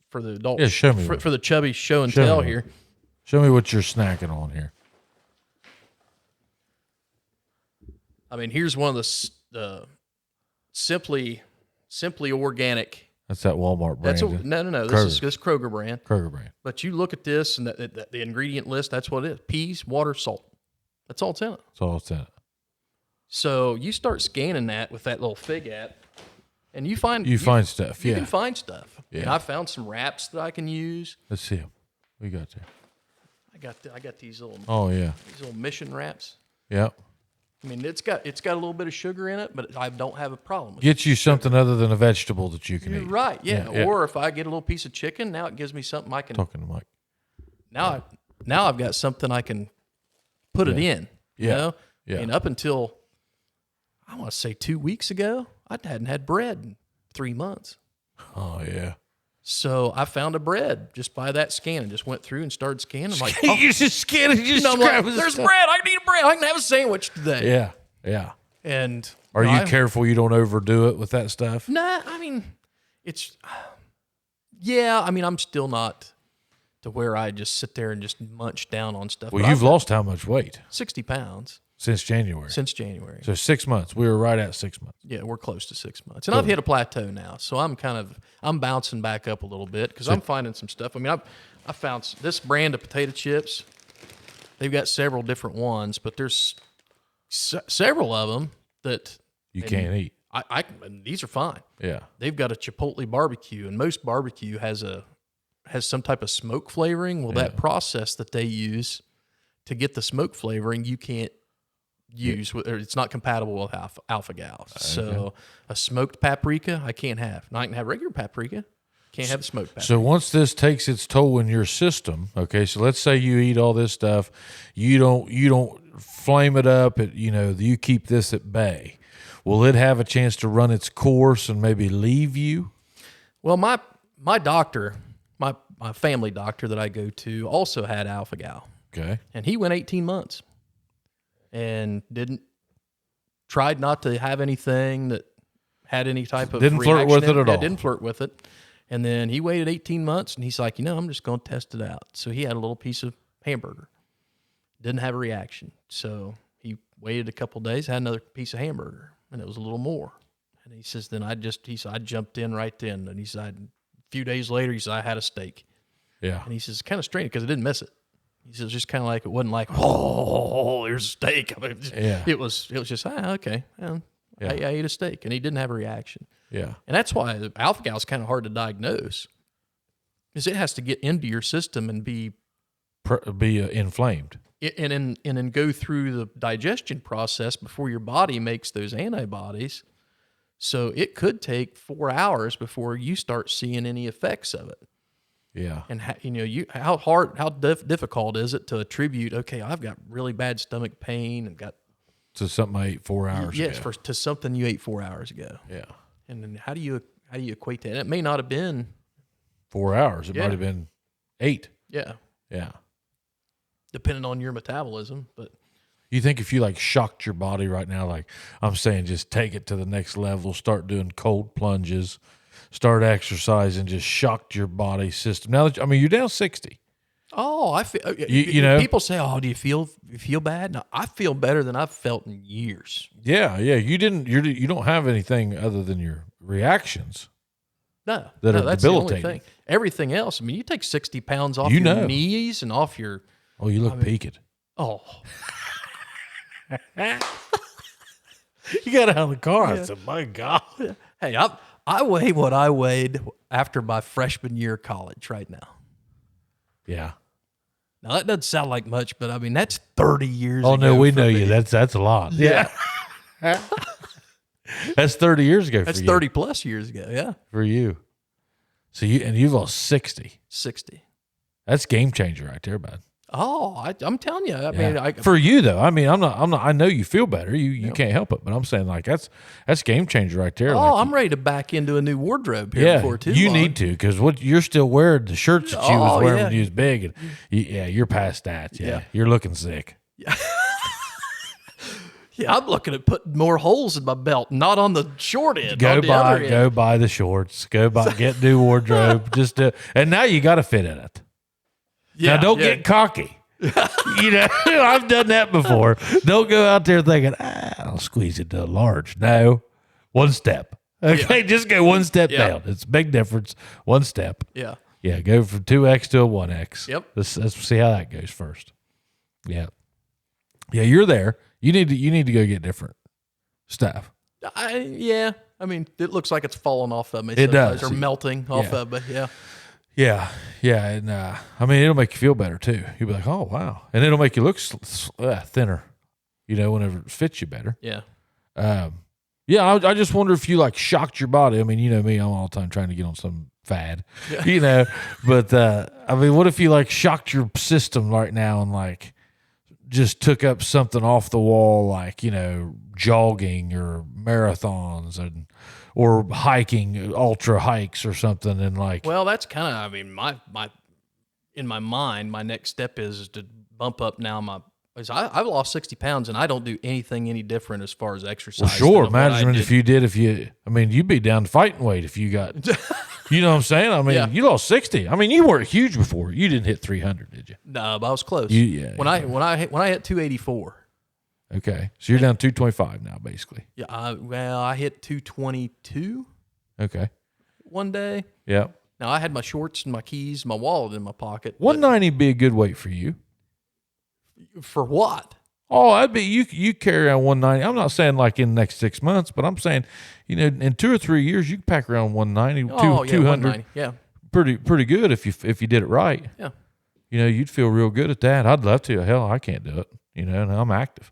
Speaker 2: for the adult.
Speaker 1: Yeah, show me
Speaker 2: for the Chubby show and tell here.
Speaker 1: Show me what you're snacking on here.
Speaker 2: I mean, here's one of the simply organic.
Speaker 1: That's that Walmart brand.
Speaker 2: No. This is Kroger brand.
Speaker 1: Kroger brand.
Speaker 2: But you look at this and the ingredient list. That's what it is: peas, water, salt. That's all it's in it.
Speaker 1: That's all it's in it.
Speaker 2: So you start scanning that with that little Fig app, and you find
Speaker 1: stuff.
Speaker 2: You
Speaker 1: Yeah.
Speaker 2: can find stuff.
Speaker 1: Yeah.
Speaker 2: And I found some wraps that I can use.
Speaker 1: Let's see them. We got there.
Speaker 2: I got these little these little mission wraps.
Speaker 1: Yeah.
Speaker 2: I mean, it's got a little bit of sugar in it, but I don't have a problem with
Speaker 1: Get you something other than a vegetable that you can
Speaker 2: You're
Speaker 1: eat.
Speaker 2: right, yeah. Or if I get a little piece of chicken, now it gives me something I can.
Speaker 1: Talking to Mike.
Speaker 2: Now I've got something I can put it in. You know?
Speaker 1: Yeah.
Speaker 2: And up until I want to say 2 weeks ago, I hadn't had bread in 3 months.
Speaker 1: Oh yeah.
Speaker 2: So I found a bread just by that scan and just went through and started scanning. I'm like,
Speaker 1: you just scan it. You just
Speaker 2: I'm like,
Speaker 1: grab
Speaker 2: there's
Speaker 1: stuff.
Speaker 2: bread. I need a bread. I can have a sandwich today.
Speaker 1: Yeah. Yeah.
Speaker 2: And
Speaker 1: Are you careful you don't overdo it with that stuff?
Speaker 2: Nah, I mean, I'm still not to where I just sit there and just munch down on stuff.
Speaker 1: Well,
Speaker 2: But
Speaker 1: you've lost how much weight
Speaker 2: 60 pounds
Speaker 1: since January?
Speaker 2: since January.
Speaker 1: So 6 months. We were right at 6 months.
Speaker 2: Yeah, we're close to 6 months. And I've hit a plateau now. So I'm bouncing back up a little bit because I'm finding some stuff. I mean, I found this brand of potato chips. They've got several different ones, but there's several of them that
Speaker 1: You can't eat.
Speaker 2: These are fine.
Speaker 1: Yeah.
Speaker 2: They've got a chipotle barbecue, and most barbecue has some type of smoke flavoring. Well, that process that they use to get the smoke flavoring, you can't use, or it's not compatible with alpha gals. So a smoked paprika, I can't have. Now, I can have regular paprika. Can't have smoked paprika.
Speaker 1: So once this takes its toll in your system, okay, so let's say you eat all this stuff, you don't flame it up, you keep this at bay. Will it have a chance to run its course and maybe leave you?
Speaker 2: Well, my doctor, my family doctor that I go to also had alpha gal.
Speaker 1: Okay.
Speaker 2: And he went 18 months and tried not to have anything that had any type of
Speaker 1: Didn't flirt with it at all.
Speaker 2: Didn't flirt with it. And then he waited 18 months and he's like, I'm just going to test it out. So he had a little piece of hamburger. Didn't have a reaction. So he waited a couple of days, had another piece of hamburger, and it was a little more. And he says, I jumped in right then. And he said, a few days later, he said, I had a steak.
Speaker 1: Yeah.
Speaker 2: And he says, it's kind of strange because I didn't miss it. He says, just kind of like, it wasn't like, oh, there's a steak. I mean, it was just, okay. Well, I ate a steak. And he didn't have a reaction.
Speaker 1: Yeah.
Speaker 2: And that's why the alpha gal is kind of hard to diagnose, because it has to get into your system and be
Speaker 1: inflamed.
Speaker 2: And then go through the digestion process before your body makes those antibodies. So it could take 4 hours before you start seeing any effects of it.
Speaker 1: Yeah.
Speaker 2: And how difficult is it to attribute, okay, I've got really bad stomach pain and got
Speaker 1: to something I ate 4 hours ago.
Speaker 2: Yes, to something you ate 4 hours ago.
Speaker 1: Yeah.
Speaker 2: And then how do you equate that? And it may not have been
Speaker 1: 4 hours. It might have been 8.
Speaker 2: Yeah.
Speaker 1: Yeah.
Speaker 2: Depending on your metabolism, but
Speaker 1: you think if you shocked your body right now, I'm saying, just take it to the next level, start doing cold plunges, start exercising, just shocked your body system. Now, you're down 60.
Speaker 2: Oh, I feel. People say, "Oh, do you feel bad?" No, I feel better than I've felt in years.
Speaker 1: Yeah, yeah. You don't have anything other than your reactions.
Speaker 2: No,
Speaker 1: that's
Speaker 2: the only
Speaker 1: debilitating.
Speaker 2: thing. Everything else. You take 60 pounds off your knees and off your.
Speaker 1: Oh, you look peaked.
Speaker 2: Oh.
Speaker 1: You got out of the car. I said, "My God."
Speaker 2: Hey, I weigh what I weighed after my freshman year of college right now.
Speaker 1: Yeah.
Speaker 2: Now that doesn't sound like much, but that's 30 years ago.
Speaker 1: Oh no, we know
Speaker 2: me.
Speaker 1: you. That's a lot.
Speaker 2: Yeah.
Speaker 1: That's 30 years ago.
Speaker 2: That's 30 plus years ago. Yeah.
Speaker 1: For you. So you've lost 60.
Speaker 2: 60.
Speaker 1: That's game changer right there, bud.
Speaker 2: Oh, I'm telling you. I mean,
Speaker 1: for you though. I'm not. I know you feel better. You can't help it, but I'm saying that's game changer right there.
Speaker 2: Oh, I'm ready to back into a new wardrobe here before too long.
Speaker 1: You need to, because you're still wearing the shirts that you was wearing when you was big, and you're past that. Yeah, you're looking sick.
Speaker 2: Yeah. Yeah, I'm looking at putting more holes in my belt, not on the short end. Go
Speaker 1: buy the shorts. Get new wardrobe. And now you got to fit in it. Yeah, now don't get cocky. You know, I've done that before. Don't go out there thinking, I'll squeeze it to a large. No, one step. Okay, just go one step down. It's a big difference. One step.
Speaker 2: Yeah.
Speaker 1: Yeah, go from 2X to a 1X.
Speaker 2: Yep.
Speaker 1: Let's see how that goes first. Yeah. Yeah, you're there. You need to go get different stuff.
Speaker 2: I mean, it looks like it's falling off of me.
Speaker 1: It does.
Speaker 2: Or melting off of me. Yeah.
Speaker 1: Yeah, and I mean, it'll make you feel better too. You'll be like, oh wow, and it'll make you look thinner. You know, whenever it fits you better.
Speaker 2: Yeah.
Speaker 1: I just wonder if you like shocked your body. I mean, you know me, I'm all the time trying to get on some fad, you know. But I mean, what if you like shocked your system right now and like just took up something off the wall, like, you know, jogging or marathons or hiking, ultra hikes or something, and like.
Speaker 2: Well, that's kind of. I mean, my in my mind, my next step is to bump up now. I've lost 60 pounds, and I don't do anything any different as far as exercise.
Speaker 1: Well, sure. Imagine if you did. I mean, you'd be down to fighting weight if you got. You know what I'm saying? I mean, you lost 60. I mean, you weren't huge before. You didn't hit 300, did you?
Speaker 2: No, but I was close. When I hit 284.
Speaker 1: Okay, so you're down 225 now, basically.
Speaker 2: Yeah. I hit 222.
Speaker 1: Okay.
Speaker 2: One day.
Speaker 1: Yeah.
Speaker 2: Now I had my shorts and my keys, my wallet in my pocket.
Speaker 1: 190 would be a good weight for you.
Speaker 2: For what?
Speaker 1: Oh, I'd be you carry around 190. I'm not saying like in the next 6 months, but I'm saying, you know, in 2 or 3 years you can pack around 190, 200.
Speaker 2: 190. Yeah.
Speaker 1: Pretty good if you did it right.
Speaker 2: Yeah.
Speaker 1: You know, you'd feel real good at that. I'd love to. Hell, I can't do it. You know, and I'm active.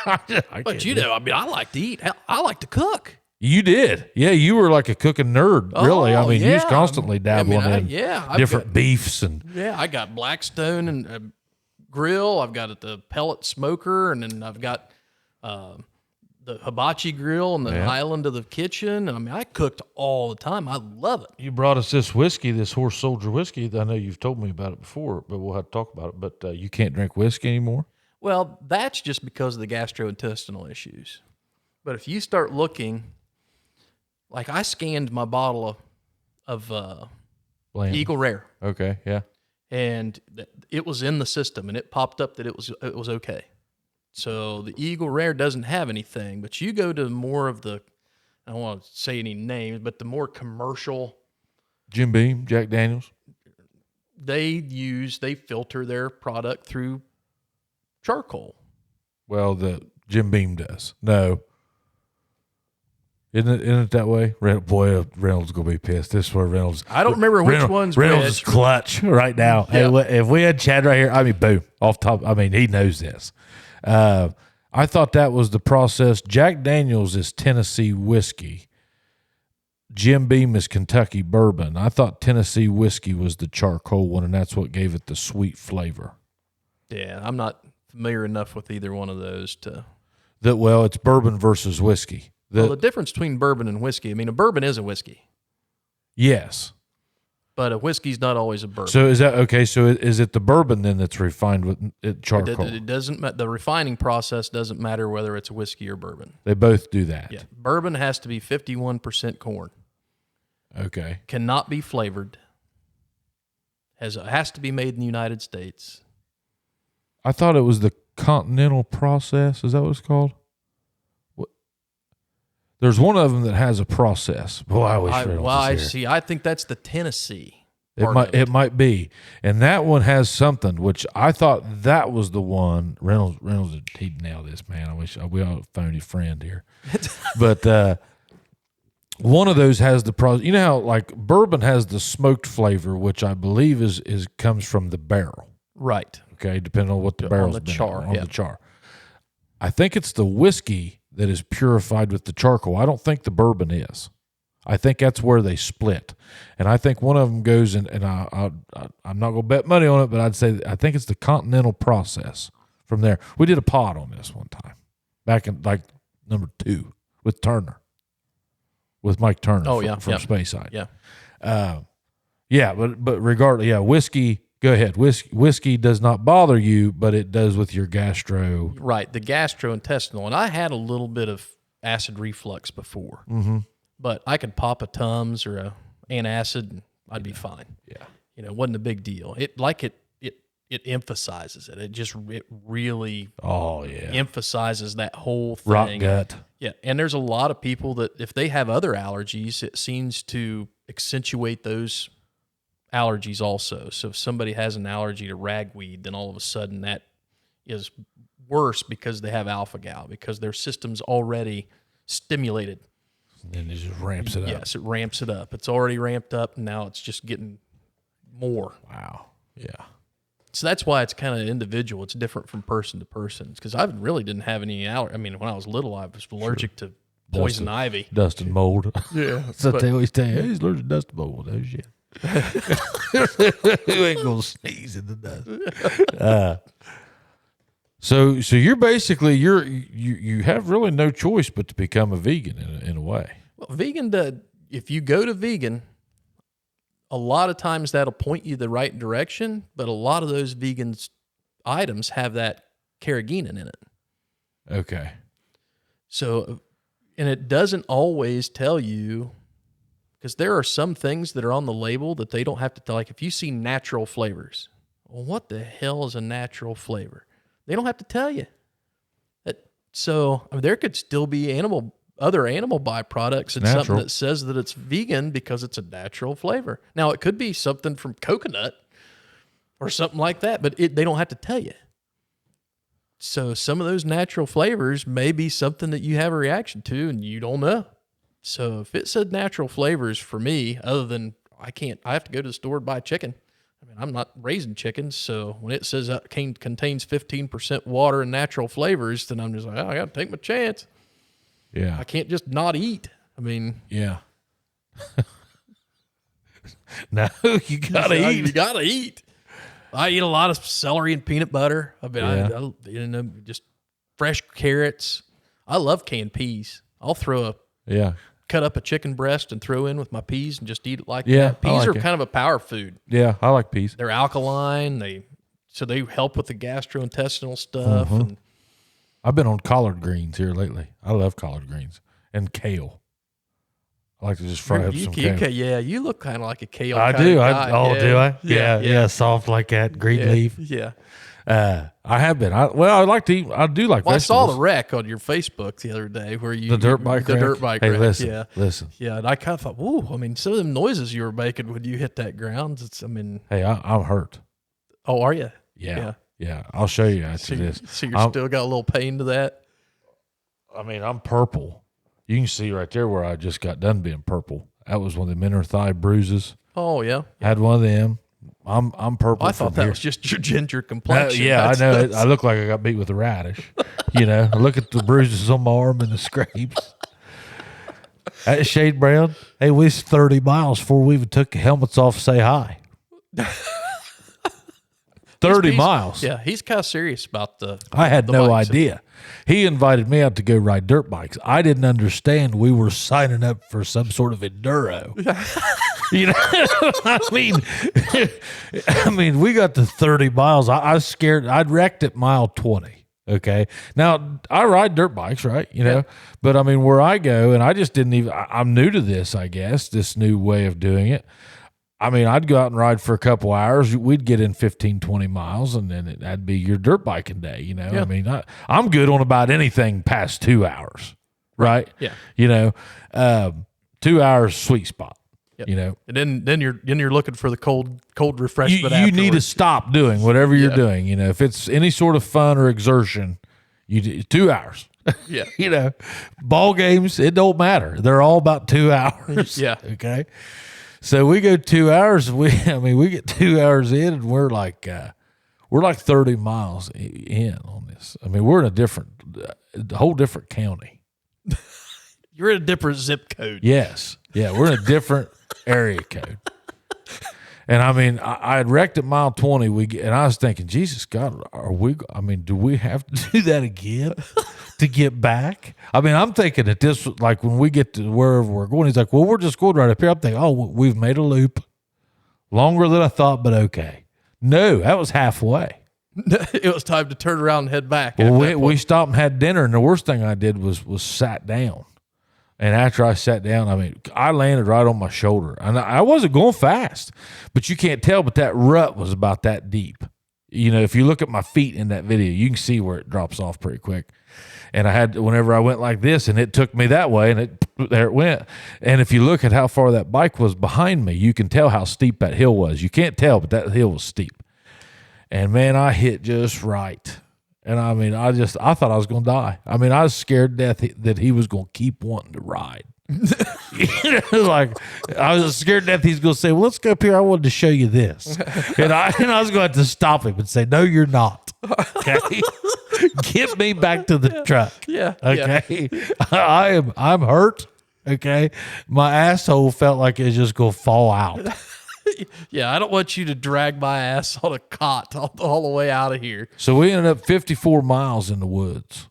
Speaker 2: But you know, I mean, I like to eat. Hell, I like to cook.
Speaker 1: You did. Yeah, you were like a cooking nerd, really. I mean, you was constantly dabbling in different beefs.
Speaker 2: Yeah, I got Blackstone and a grill. I've got the pellet smoker, and then I've got the hibachi grill and the island of the kitchen. And I mean, I cooked all the time. I love it.
Speaker 1: You brought us this whiskey, this Horse Soldier whiskey. I know you've told me about it before, but we'll have to talk about it. But you can't drink whiskey anymore?
Speaker 2: Well, that's just because of the gastrointestinal issues. But if you start looking, like I scanned my bottle of Eagle Rare.
Speaker 1: Okay, yeah.
Speaker 2: And it was in the system, and it popped up that it was okay. So the Eagle Rare doesn't have anything, but you go to more of the, I don't want to say any names, but the more commercial.
Speaker 1: Jim Beam, Jack Daniels.
Speaker 2: They filter their product through charcoal.
Speaker 1: Well, the Jim Beam does. No. Isn't it that way? Boy, Reynolds going to be pissed. This is where Reynolds.
Speaker 2: I don't remember which one's
Speaker 1: Reynolds is clutch right now.
Speaker 2: Yeah.
Speaker 1: Hey, if we had Chad right here, I mean, boom, off top. I mean, he knows this. I thought that was the process. Jack Daniels is Tennessee whiskey. Jim Beam is Kentucky bourbon. I thought Tennessee whiskey was the charcoal one, and that's what gave it the sweet flavor.
Speaker 2: Yeah, I'm not familiar enough with either one of those to.
Speaker 1: Well, it's bourbon versus whiskey.
Speaker 2: The difference between bourbon and whiskey, I mean, a bourbon is a whiskey.
Speaker 1: Yes.
Speaker 2: But a whiskey's not always a bourbon.
Speaker 1: So is that okay? So is it the bourbon then that's refined with charcoal?
Speaker 2: It doesn't. The refining process doesn't matter whether it's a whiskey or bourbon.
Speaker 1: They both do that.
Speaker 2: Yeah, bourbon has to be 51% corn.
Speaker 1: Okay.
Speaker 2: Cannot be flavored. Has to be made in the United States.
Speaker 1: I thought it was the continental process. Is that what it's called? There's one of them that has a process. Boy, I wish Reynolds was here.
Speaker 2: See. I think that's the Tennessee.
Speaker 1: It might be, and that one has something which I thought that was the one. Reynolds, he nailed this, man. I wish we all phoned a friend here, but one of those has the process. You know how like bourbon has the smoked flavor, which I believe is comes from the barrel,
Speaker 2: right?
Speaker 1: Okay, depending on what the barrel's
Speaker 2: on the char.
Speaker 1: The char. I think it's the whiskey that is purified with the charcoal. I don't think the bourbon is. I think that's where they split. And I think one of them goes in, and I'm not going to bet money on it, but I'd say I think it's the continental process from there. We did a pod on this one time back in like number 2 with Turner, with Mike Turner from Speyside. Yeah. But regardless, whiskey, go ahead. Whiskey does not bother you, but it does with your gastro.
Speaker 2: Right, the gastrointestinal. And I had a little bit of acid reflux before, but I could pop a Tums or a antacid, and I'd be fine.
Speaker 1: Yeah,
Speaker 2: it wasn't a big deal. It it emphasizes it. It really emphasizes that whole thing.
Speaker 1: Rock gut.
Speaker 2: Yeah, and there's a lot of people that if they have other allergies, it seems to accentuate those allergies also. So if somebody has an allergy to ragweed, then all of a sudden that is worse because they have alpha-gal, because their system's already stimulated.
Speaker 1: And it just ramps it up.
Speaker 2: Yes, it ramps it up. It's already ramped up, and now it's just getting more.
Speaker 1: Wow. Yeah.
Speaker 2: So that's why it's kind of individual. It's different from person to person. Because I really didn't have any allergy. I mean, when I was little, I was allergic to poison ivy.
Speaker 1: Dust and mold.
Speaker 2: Yeah.
Speaker 1: So they always tell you, hey, he's allergic to dust and mold. Oh, shit. You ain't going to sneeze in the dust. So you're basically, you have really no choice but to become a vegan in a way.
Speaker 2: Well, if you go to vegan, a lot of times that'll point you the right direction, but a lot of those vegan items have that carrageenan in it.
Speaker 1: Okay.
Speaker 2: So, and it doesn't always tell you, because there are some things that are on the label that they don't have to tell. Like if you see natural flavors, well, what the hell is a natural flavor? They don't have to tell you. So I mean, there could still be other animal byproducts and something that says that it's vegan because it's a natural flavor. Now, it could be something from coconut or something like that, but they don't have to tell you. So some of those natural flavors may be something that you have a reaction to and you don't know. So if it said natural flavors for me, other than I have to go to the store and buy chicken. I mean, I'm not raising chickens, so when it says that contains 15% water and natural flavors, then I'm just like, I got to take my chance.
Speaker 1: Yeah.
Speaker 2: I can't just not eat. I mean,
Speaker 1: yeah. No, you gotta eat.
Speaker 2: You gotta eat. I eat a lot of celery and peanut butter. I mean, I just fresh carrots. I love canned peas. I'll cut up a chicken breast and throw in with my peas and just eat it like that. Peas are kind of a power food.
Speaker 1: Yeah, I like peas.
Speaker 2: They're alkaline. They help with the gastrointestinal stuff.
Speaker 1: Mm-hmm.
Speaker 2: And
Speaker 1: I've been on collard greens here lately. I love collard greens and kale. I like to just fry up some kale.
Speaker 2: Yeah, you look kind of like a kale.
Speaker 1: I do. Do I? Yeah, soft like that, green leaf.
Speaker 2: Yeah.
Speaker 1: I have been. I like to eat. I do like vegetables.
Speaker 2: I saw the wreck on your Facebook the other day where
Speaker 1: the dirt bike
Speaker 2: wreck.
Speaker 1: Listen.
Speaker 2: Yeah, and I kind of thought, whoa. I mean, some of them noises you were making when you hit that ground.
Speaker 1: Hey, I'm hurt.
Speaker 2: Oh, are you?
Speaker 1: Yeah. I'll show you after this.
Speaker 2: So you're still got a little pain to that?
Speaker 1: I mean, I'm purple. You can see right there where I just got done being purple. That was one of the inner thigh bruises.
Speaker 2: Oh yeah.
Speaker 1: Had one of them. I'm purple.
Speaker 2: I thought that was just your ginger complexion.
Speaker 1: I know. I look like I got beat with a radish. I look at the bruises on my arm and the scrapes. That shade brown. Hey, we was 30 miles before we even took the helmets off to say hi. 30 miles.
Speaker 2: Yeah, he's kind of serious about the.
Speaker 1: I had no idea. He invited me out to go ride dirt bikes. I didn't understand we were signing up for some sort of enduro. I mean, we got to 30 miles. I was scared. I'd wrecked at mile 20. Okay. Now I ride dirt bikes, right? But I mean, where I go, and I just didn't even, I'm new to this, I guess, this new way of doing it. I mean, I'd go out and ride for a couple hours. We'd get in 15, 20 miles, and then that'd be your dirt biking day, Yeah. I mean, I'm good on about anything past 2 hours, right?
Speaker 2: Yeah.
Speaker 1: 2 hours, sweet spot,
Speaker 2: And then you're looking for the cold refreshment.
Speaker 1: You need to stop doing whatever you're doing. If it's any sort of fun or exertion, you do 2 hours.
Speaker 2: Yeah.
Speaker 1: Ball games, it don't matter. They're all about 2 hours.
Speaker 2: Yeah.
Speaker 1: Okay. So we go 2 hours. We get 2 hours in, and we're like 30 miles in on this. I mean, we're in a whole different county.
Speaker 2: You're in a different zip code.
Speaker 1: Yes. Yeah, we're in a different area code. And I mean, I had wrecked at mile 20. And I was thinking, Jesus God, do we have to do that again to get back? I mean, I'm thinking that this, like when we get to wherever we're going, he's like, well, we're just going right up here. I'm thinking, oh, we've made a loop. Longer than I thought, but okay. No, that was halfway.
Speaker 2: It was time to turn around and head back.
Speaker 1: Well, we stopped and had dinner, and the worst thing I did was sat down. And after I sat down, I mean, I landed right on my shoulder. And I wasn't going fast, but you can't tell, but that rut was about that deep. You know, if you look at my feet in that video, you can see where it drops off pretty quick. And I had, whenever I went like this, and it took me that way, and there it went. And if you look at how far that bike was behind me, you can tell how steep that hill was. You can't tell, but that hill was steep. And man, I hit just right. And I mean, I thought I was going to die. I mean, I was scared to death that he was going to keep wanting to ride. Like, I was scared to death he's going to say, well, let's go up here. I wanted to show you this. And I was going to have to stop him and say, no, you're not. Okay. Get me back to the truck.
Speaker 2: Yeah.
Speaker 1: Okay. Yeah. I'm hurt. Okay. My asshole felt like it's just going to fall out.
Speaker 2: Yeah, I don't want you to drag my ass on a cot all the way out of here.
Speaker 1: So we ended up 54 miles in the woods.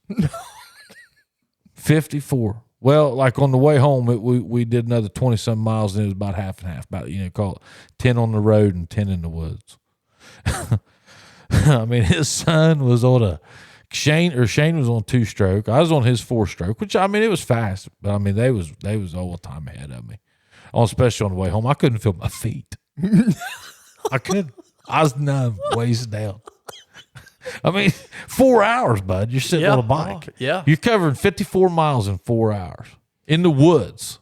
Speaker 1: 54. Well, like on the way home, we did another 20-some miles, and it was about half and half. About, you know, call it 10 on the road and 10 in the woods. I mean, his son was on Shane was on 2-stroke. I was on his 4-stroke, which, I mean, it was fast, but I mean, they was all the time ahead of me. Especially on the way home, I couldn't feel my feet. I couldn't. I was numb, waist down. I mean, 4 hours, bud. You're sitting on a bike.
Speaker 2: Yeah.
Speaker 1: You're covering 54 miles in 4 hours in the woods,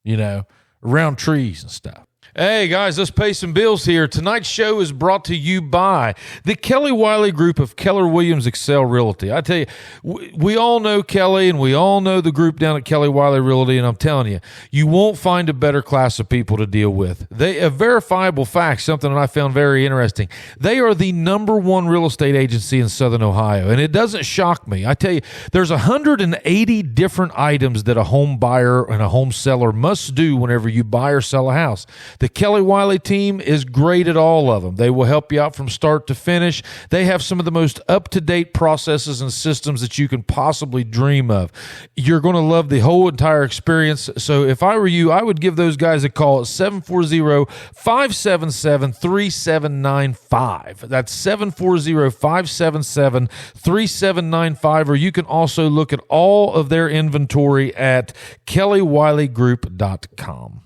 Speaker 1: you know, around trees and stuff. Hey, guys, let's pay some bills here. Tonight's show is brought to you by the Kelly Wiley Group of Keller Williams Excel Realty. I tell you, we all know Kelly, and we all know the group down at Kelly Wiley Realty, and I'm telling you, you won't find a better class of people to deal with. A verifiable fact, something that I found very interesting. They are the #1 real estate agency in Southern Ohio, and it doesn't shock me. I tell you, there's 180 different items that a home buyer and a home seller must do whenever you buy or sell a house. The Kelly Wiley team is great at all of them. They will help you out from start to finish. They have some of the most up-to-date processes and systems that you can possibly dream of. You're going to love the whole entire experience. So if I were you, I would give those guys a call at 740-577-3795. That's 740-577-3795. Or you can also look at all of their inventory at kellywileygroup.com.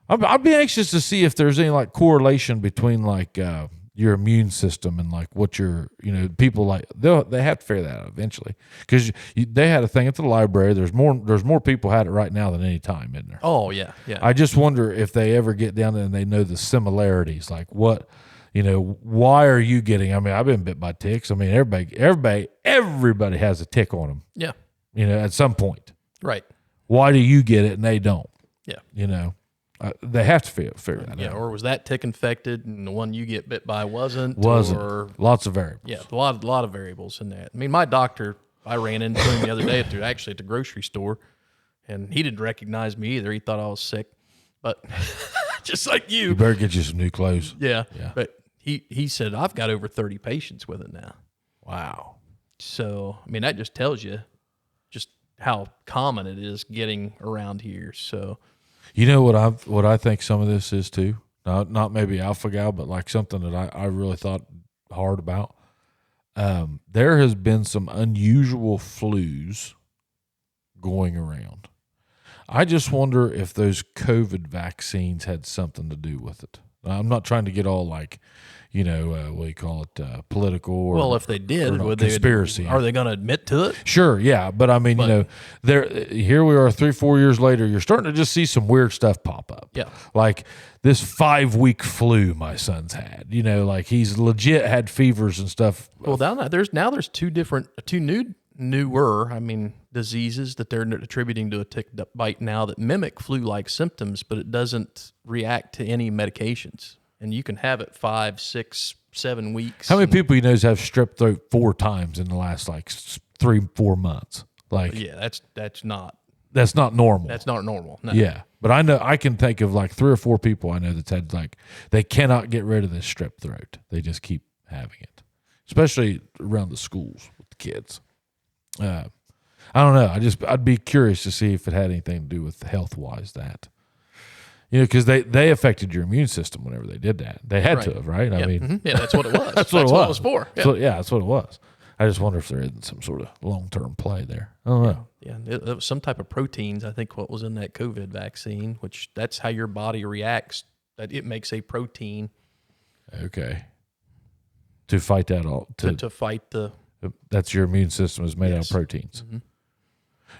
Speaker 1: I'd be anxious to see if there's any like correlation between like your immune system and like what your, you know, people like they have to figure that out eventually, because they had a thing at the library. There's more people had it right now than any time, isn't there?
Speaker 2: Oh yeah, yeah.
Speaker 1: I just wonder if they ever get down there and they know the similarities, like what, you know, why are you getting? I mean, I've been bit by ticks. I mean, everybody has a tick on them.
Speaker 2: Yeah,
Speaker 1: you know, at some point.
Speaker 2: Right.
Speaker 1: Why do you get it and they don't?
Speaker 2: Yeah.
Speaker 1: You know. They have to figure that out.
Speaker 2: Yeah, or was that tick infected and the one you get bit by wasn't? Or,
Speaker 1: lots of variables.
Speaker 2: Yeah, a lot of variables in that. I mean, my doctor, I ran into him the other day at the grocery store, and he didn't recognize me either. He thought I was sick, but just like you.
Speaker 1: You better get you some new clothes.
Speaker 2: Yeah. But he said, I've got over 30 patients with it now.
Speaker 1: Wow.
Speaker 2: So, I mean, that just tells you just how common it is getting around here. So,
Speaker 1: you know what I think some of this is too? Not maybe alpha gal, but like something that I really thought hard about. There has been some unusual flus going around. I just wonder if those COVID vaccines had something to do with it. I'm not trying to get all like, you know, what do you call it, political or,
Speaker 2: well, if they did, would
Speaker 1: conspiracy.
Speaker 2: Are they going to admit to it?
Speaker 1: Sure, yeah, but I mean, you know, here we are 3-4 years later. You're starting to just see some weird stuff pop up.
Speaker 2: Yeah, like
Speaker 1: this 5-week flu my son's had. You know, like he's legit had fevers and stuff.
Speaker 2: Well, there's two newer, I mean, diseases that they're attributing to a tick bite now that mimic flu-like symptoms, but it doesn't react to any medications. And you can have it 5, 6, 7 weeks.
Speaker 1: How many people you know have strep throat 4 times in the last like 3-4 months? Like,
Speaker 2: yeah, that's not
Speaker 1: normal.
Speaker 2: That's not normal. No.
Speaker 1: Yeah, but I can think of like 3 or 4 people I know that's had like they cannot get rid of this strep throat. They just keep having it, especially around the schools with the kids. I don't know. I'd be curious to see if it had anything to do with health-wise that. You know, because they affected your immune system whenever they did that. They had to have, right?
Speaker 2: Yep.
Speaker 1: I mean,
Speaker 2: yeah, that's what it was.
Speaker 1: that's what it was
Speaker 2: for. Yeah.
Speaker 1: So, yeah, that's what it was. I just wonder if there isn't some sort of long-term play there. I don't know.
Speaker 2: Yeah, it was some type of proteins, I think, what was in that COVID vaccine, which that's how your body reacts, that it makes a protein.
Speaker 1: Okay. to fight that all
Speaker 2: to fight the.
Speaker 1: That's your immune system is made out of
Speaker 2: Yes.
Speaker 1: proteins.
Speaker 2: Mm-hmm.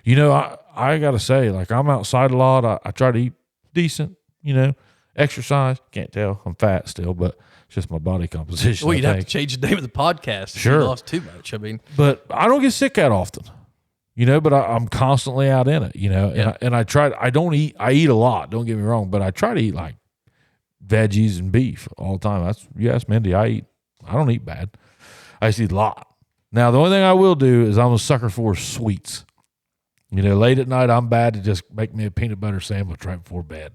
Speaker 1: You know, I got to say, like, I'm outside a lot. I try to eat decent, you know, exercise. Can't tell. I'm fat still, but it's just my body composition.
Speaker 2: Well, you'd
Speaker 1: I
Speaker 2: have
Speaker 1: think.
Speaker 2: to change the name of the podcast. If
Speaker 1: Sure.
Speaker 2: you lost too much. I mean,
Speaker 1: But I don't get sick that often, you know, but I'm constantly out in it, you know,
Speaker 2: Yeah.
Speaker 1: and I try, I eat a lot. Don't get me wrong, but I try to eat like veggies and beef all the time. Yes, Mindy, I don't eat bad. I just eat a lot. Now, the only thing I will do is I'm a sucker for sweets. You know, late at night, I'm bad to just make me a peanut butter sandwich right before bed.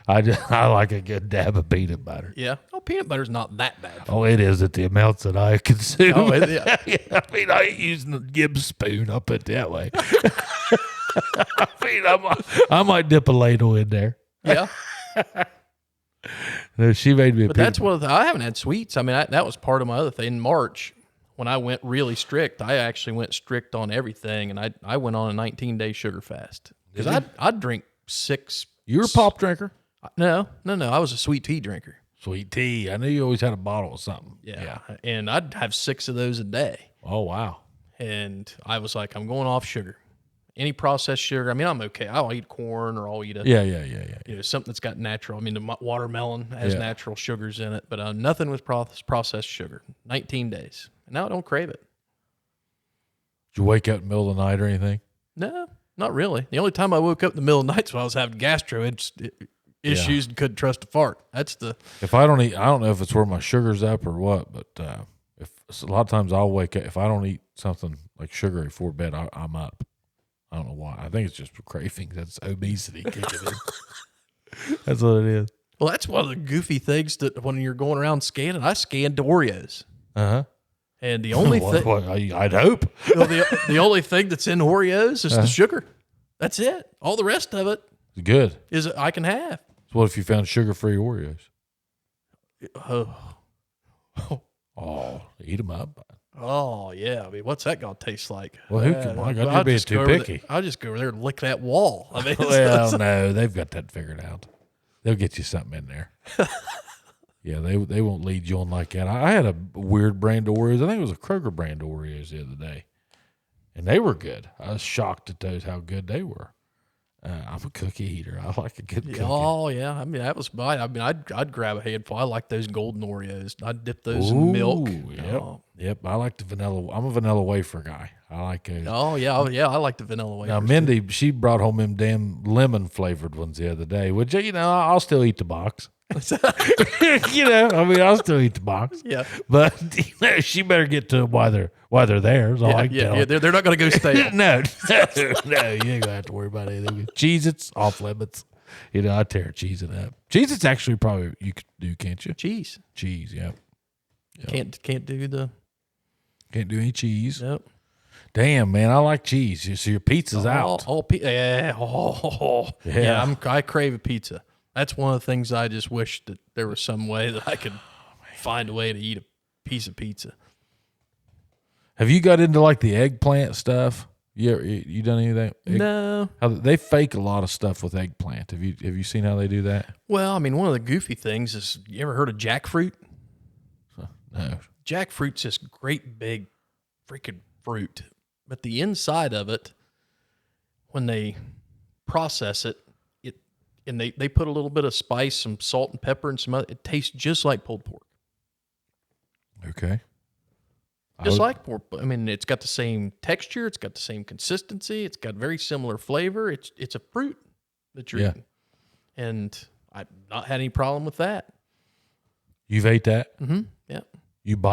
Speaker 1: I like a good dab of peanut butter.
Speaker 2: yeah. Oh, peanut butter's not that bad.
Speaker 1: Oh, it is at the amounts that I consume.
Speaker 2: Oh, yeah.
Speaker 1: I mean, I ain't using the Gibbs spoon. I'll put it that way. I mean, I might dip a ladle in there.
Speaker 2: Yeah.
Speaker 1: No, she made me a
Speaker 2: But
Speaker 1: peanut
Speaker 2: that's one of the, I haven't had sweets. I mean, that was part of my other thing. In March, when I went really strict, I actually went strict on everything, and I went on a 19-day sugar fast because I'd drink 6.
Speaker 1: You were a pop drinker?
Speaker 2: No. I was a sweet tea drinker.
Speaker 1: Sweet tea. I knew you always had a bottle of something.
Speaker 2: Yeah. And I'd have 6 of those a day.
Speaker 1: Oh, wow.
Speaker 2: And I was like, I'm going off sugar. Any processed sugar. I mean, I'm okay. I'll eat corn or I'll eat
Speaker 1: Yeah.
Speaker 2: you know, something that's got natural. I mean, the watermelon has
Speaker 1: Yeah.
Speaker 2: natural sugars in it, but nothing with processed sugar. 19 days. And now I don't crave it.
Speaker 1: Did you wake up in the middle of the night or anything?
Speaker 2: No, not really. The only time I woke up in the middle of the night was when I was having gastro issues and couldn't trust a fart. That's the.
Speaker 1: If I don't eat, I don't know if it's where my sugar's up or what, but if a lot of times I'll wake up, if I don't eat something like sugary before bed, I'm up. I don't know why. I think it's just cravings. That's obesity kicking in. That's what it is.
Speaker 2: Well, that's one of the goofy things that when you're going around scanning, I scanned Oreos.
Speaker 1: Uh-huh.
Speaker 2: And the only thing,
Speaker 1: I'd hope.
Speaker 2: the only thing that's in Oreos is the sugar. That's it. All the rest of it
Speaker 1: Good.
Speaker 2: is I can have.
Speaker 1: So what if you found sugar-free Oreos? Oh, eat them up.
Speaker 2: Oh yeah. I mean, what's that gonna taste like?
Speaker 1: Well, who can? My God,
Speaker 2: I'll
Speaker 1: you're being
Speaker 2: just
Speaker 1: too
Speaker 2: go over
Speaker 1: picky.
Speaker 2: I'll just go over there and lick that wall. I mean,
Speaker 1: Well, no, they've got that figured out. They'll get you something in there. Yeah, they won't lead you on like that. I had a weird brand of Oreos. I think it was a Kroger brand of Oreos the other day, and they were good. I was shocked at those how good they were. I'm a cookie eater. I like a good cookie.
Speaker 2: Oh yeah. I mean, that was mine. I mean, I'd grab a handful. I like those golden Oreos. I'd dip those in milk.
Speaker 1: Yep.
Speaker 2: Oh.
Speaker 1: Yep. I like the vanilla. I'm a vanilla wafer guy. I like those.
Speaker 2: Oh yeah. Oh, yeah. I like the vanilla wafers.
Speaker 1: Now, Mindy, she brought home them damn lemon flavored ones the other day, which, you know, I'll still eat the box. You know, I mean, I'll still eat the box.
Speaker 2: Yeah.
Speaker 1: But, you know, she better get to them while they're there. Is all I can tell her.
Speaker 2: They're not going to go stale.
Speaker 1: No, you ain't going to have to worry about anything. Cheez-Its, off limits. You know, I tear Cheez-It up. Cheez-Its actually probably you could do, can't you?
Speaker 2: Cheese.
Speaker 1: Cheese, yeah. Yep.
Speaker 2: Can't do the.
Speaker 1: Can't do any cheese.
Speaker 2: Yep.
Speaker 1: Damn, man, I like cheese. So your pizza's out.
Speaker 2: Yeah.
Speaker 1: Yeah.
Speaker 2: I crave a pizza. That's one of the things I just wish that there was some way that I could find a way to eat a piece of pizza.
Speaker 1: Have you got into like the eggplant stuff? You done any of that?
Speaker 2: No.
Speaker 1: How they fake a lot of stuff with eggplant. Have you seen how they do that?
Speaker 2: Well, I mean, one of the goofy things is, you ever heard of jackfruit?
Speaker 1: No.
Speaker 2: Jackfruit's this great big freaking fruit, but the inside of it, when they process it, and they put a little bit of spice, some salt and pepper, and some other, it tastes just like pulled pork.
Speaker 1: Okay.
Speaker 2: Just like pork. I mean, it's got the same texture, it's got the same consistency, it's got very similar flavor. It's a fruit that you're eating, and I've not had any problem with that.
Speaker 1: You've ate that?
Speaker 2: Mm-hmm. Yeah.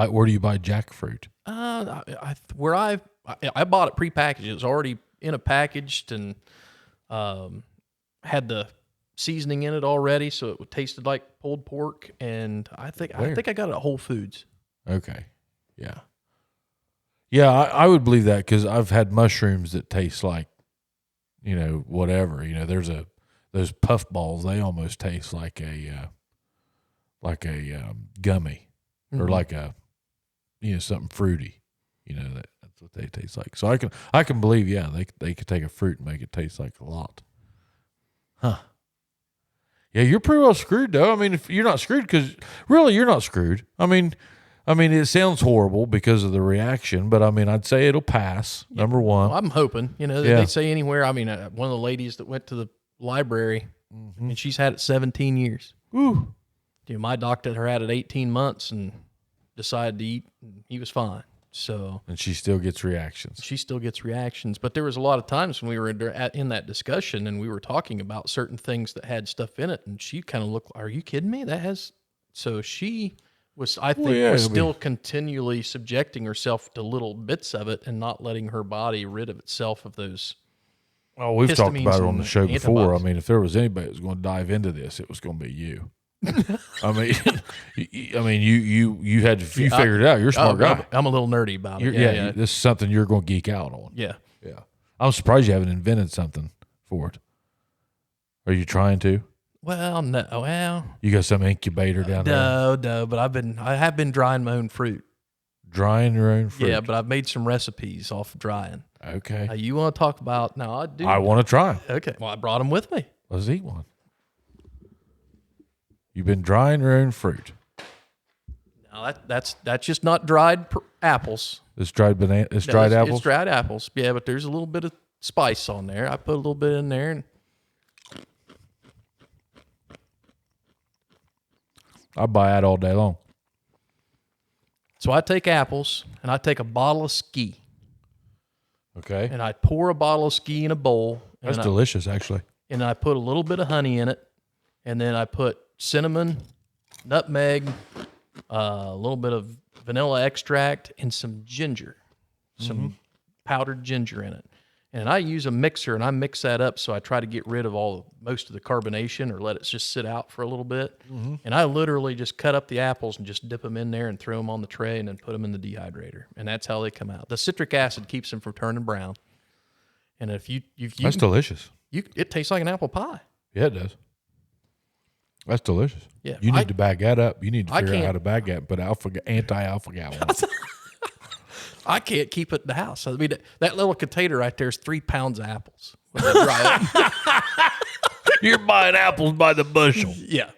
Speaker 1: Where do you buy jackfruit?
Speaker 2: I bought it prepackaged. It was already in a packaged and had the seasoning in it already, so it tasted like pulled pork. And I think I got it at Whole Foods.
Speaker 1: Okay. Yeah. Yeah, I would believe that because I've had mushrooms that taste like, you know, whatever. You know, there's those puff balls. They almost taste like a gummy or like a, you know, something fruity. You know, that's what they taste like. So I can believe, yeah, they could take a fruit and make it taste like a lot. Huh. Yeah, you're pretty well screwed though. I mean, if you're not screwed, because really you're not screwed. I mean, I mean, it sounds horrible because of the reaction, but I mean, I'd say it'll pass. Number one.
Speaker 2: Well, I'm hoping, they say anywhere. I mean, one of the ladies that went to the library, I mean, she's had it 17 years.
Speaker 1: Ooh.
Speaker 2: My doctor had it 18 months and decided to eat, and he was fine. So,
Speaker 1: and she still gets reactions.
Speaker 2: She still gets reactions. But there was a lot of times when we were in that discussion and we were talking about certain things that had stuff in it, and she kind of looked, are you kidding me? That has... So she was, I think, was still continually subjecting herself to little bits of it and not letting her body rid of itself of those.
Speaker 1: Oh, we've talked about it on the show before. I mean, if there was anybody that was going to dive into this, it was going to be you. I mean, you had you figured it out. You're a smart guy.
Speaker 2: I'm a little nerdy about it.
Speaker 1: Yeah, this is something you're going to geek out on.
Speaker 2: Yeah.
Speaker 1: I'm surprised you haven't invented something for it. Are you trying to?
Speaker 2: Well, no. Well,
Speaker 1: you got some incubator down there?
Speaker 2: No. But I have been drying my own fruit.
Speaker 1: Drying your own fruit?
Speaker 2: Yeah, but I've made some recipes off of drying.
Speaker 1: Okay.
Speaker 2: You want to talk about? No, I do.
Speaker 1: I want to try.
Speaker 2: Okay. Well, I brought them with me.
Speaker 1: Let's eat one. You've been drying your own fruit.
Speaker 2: No, that's just not dried apples.
Speaker 1: It's dried banana. It's dried apples.
Speaker 2: It's dried apples. Yeah, but there's a little bit of spice on there. I put a little bit in there, and
Speaker 1: I buy that all day long.
Speaker 2: So I take apples and I take a bottle of ski.
Speaker 1: Okay.
Speaker 2: And I pour a bottle of ski in a bowl.
Speaker 1: That's delicious, actually.
Speaker 2: And I put a little bit of honey in it, and then I put cinnamon, nutmeg, a little bit of vanilla extract, and some ginger, some powdered ginger in it. And I use a mixer, and I mix that up, so I try to get rid of most of the carbonation or let it just sit out for a little bit. And I literally just cut up the apples and just dip them in there and throw them on the tray and then put them in the dehydrator. And that's how they come out. The citric acid keeps them from turning brown. And if you
Speaker 1: that's delicious.
Speaker 2: It tastes like an apple pie.
Speaker 1: Yeah, it does. That's delicious.
Speaker 2: Yeah,
Speaker 1: you need to bag that up. You need to figure out how to bag that and put anti-alpha-gal on it.
Speaker 2: I can't keep it in the house. I mean, that little container right there is 3 pounds of apples. When they dry up.
Speaker 1: You're buying apples by the bushel.
Speaker 2: Yeah.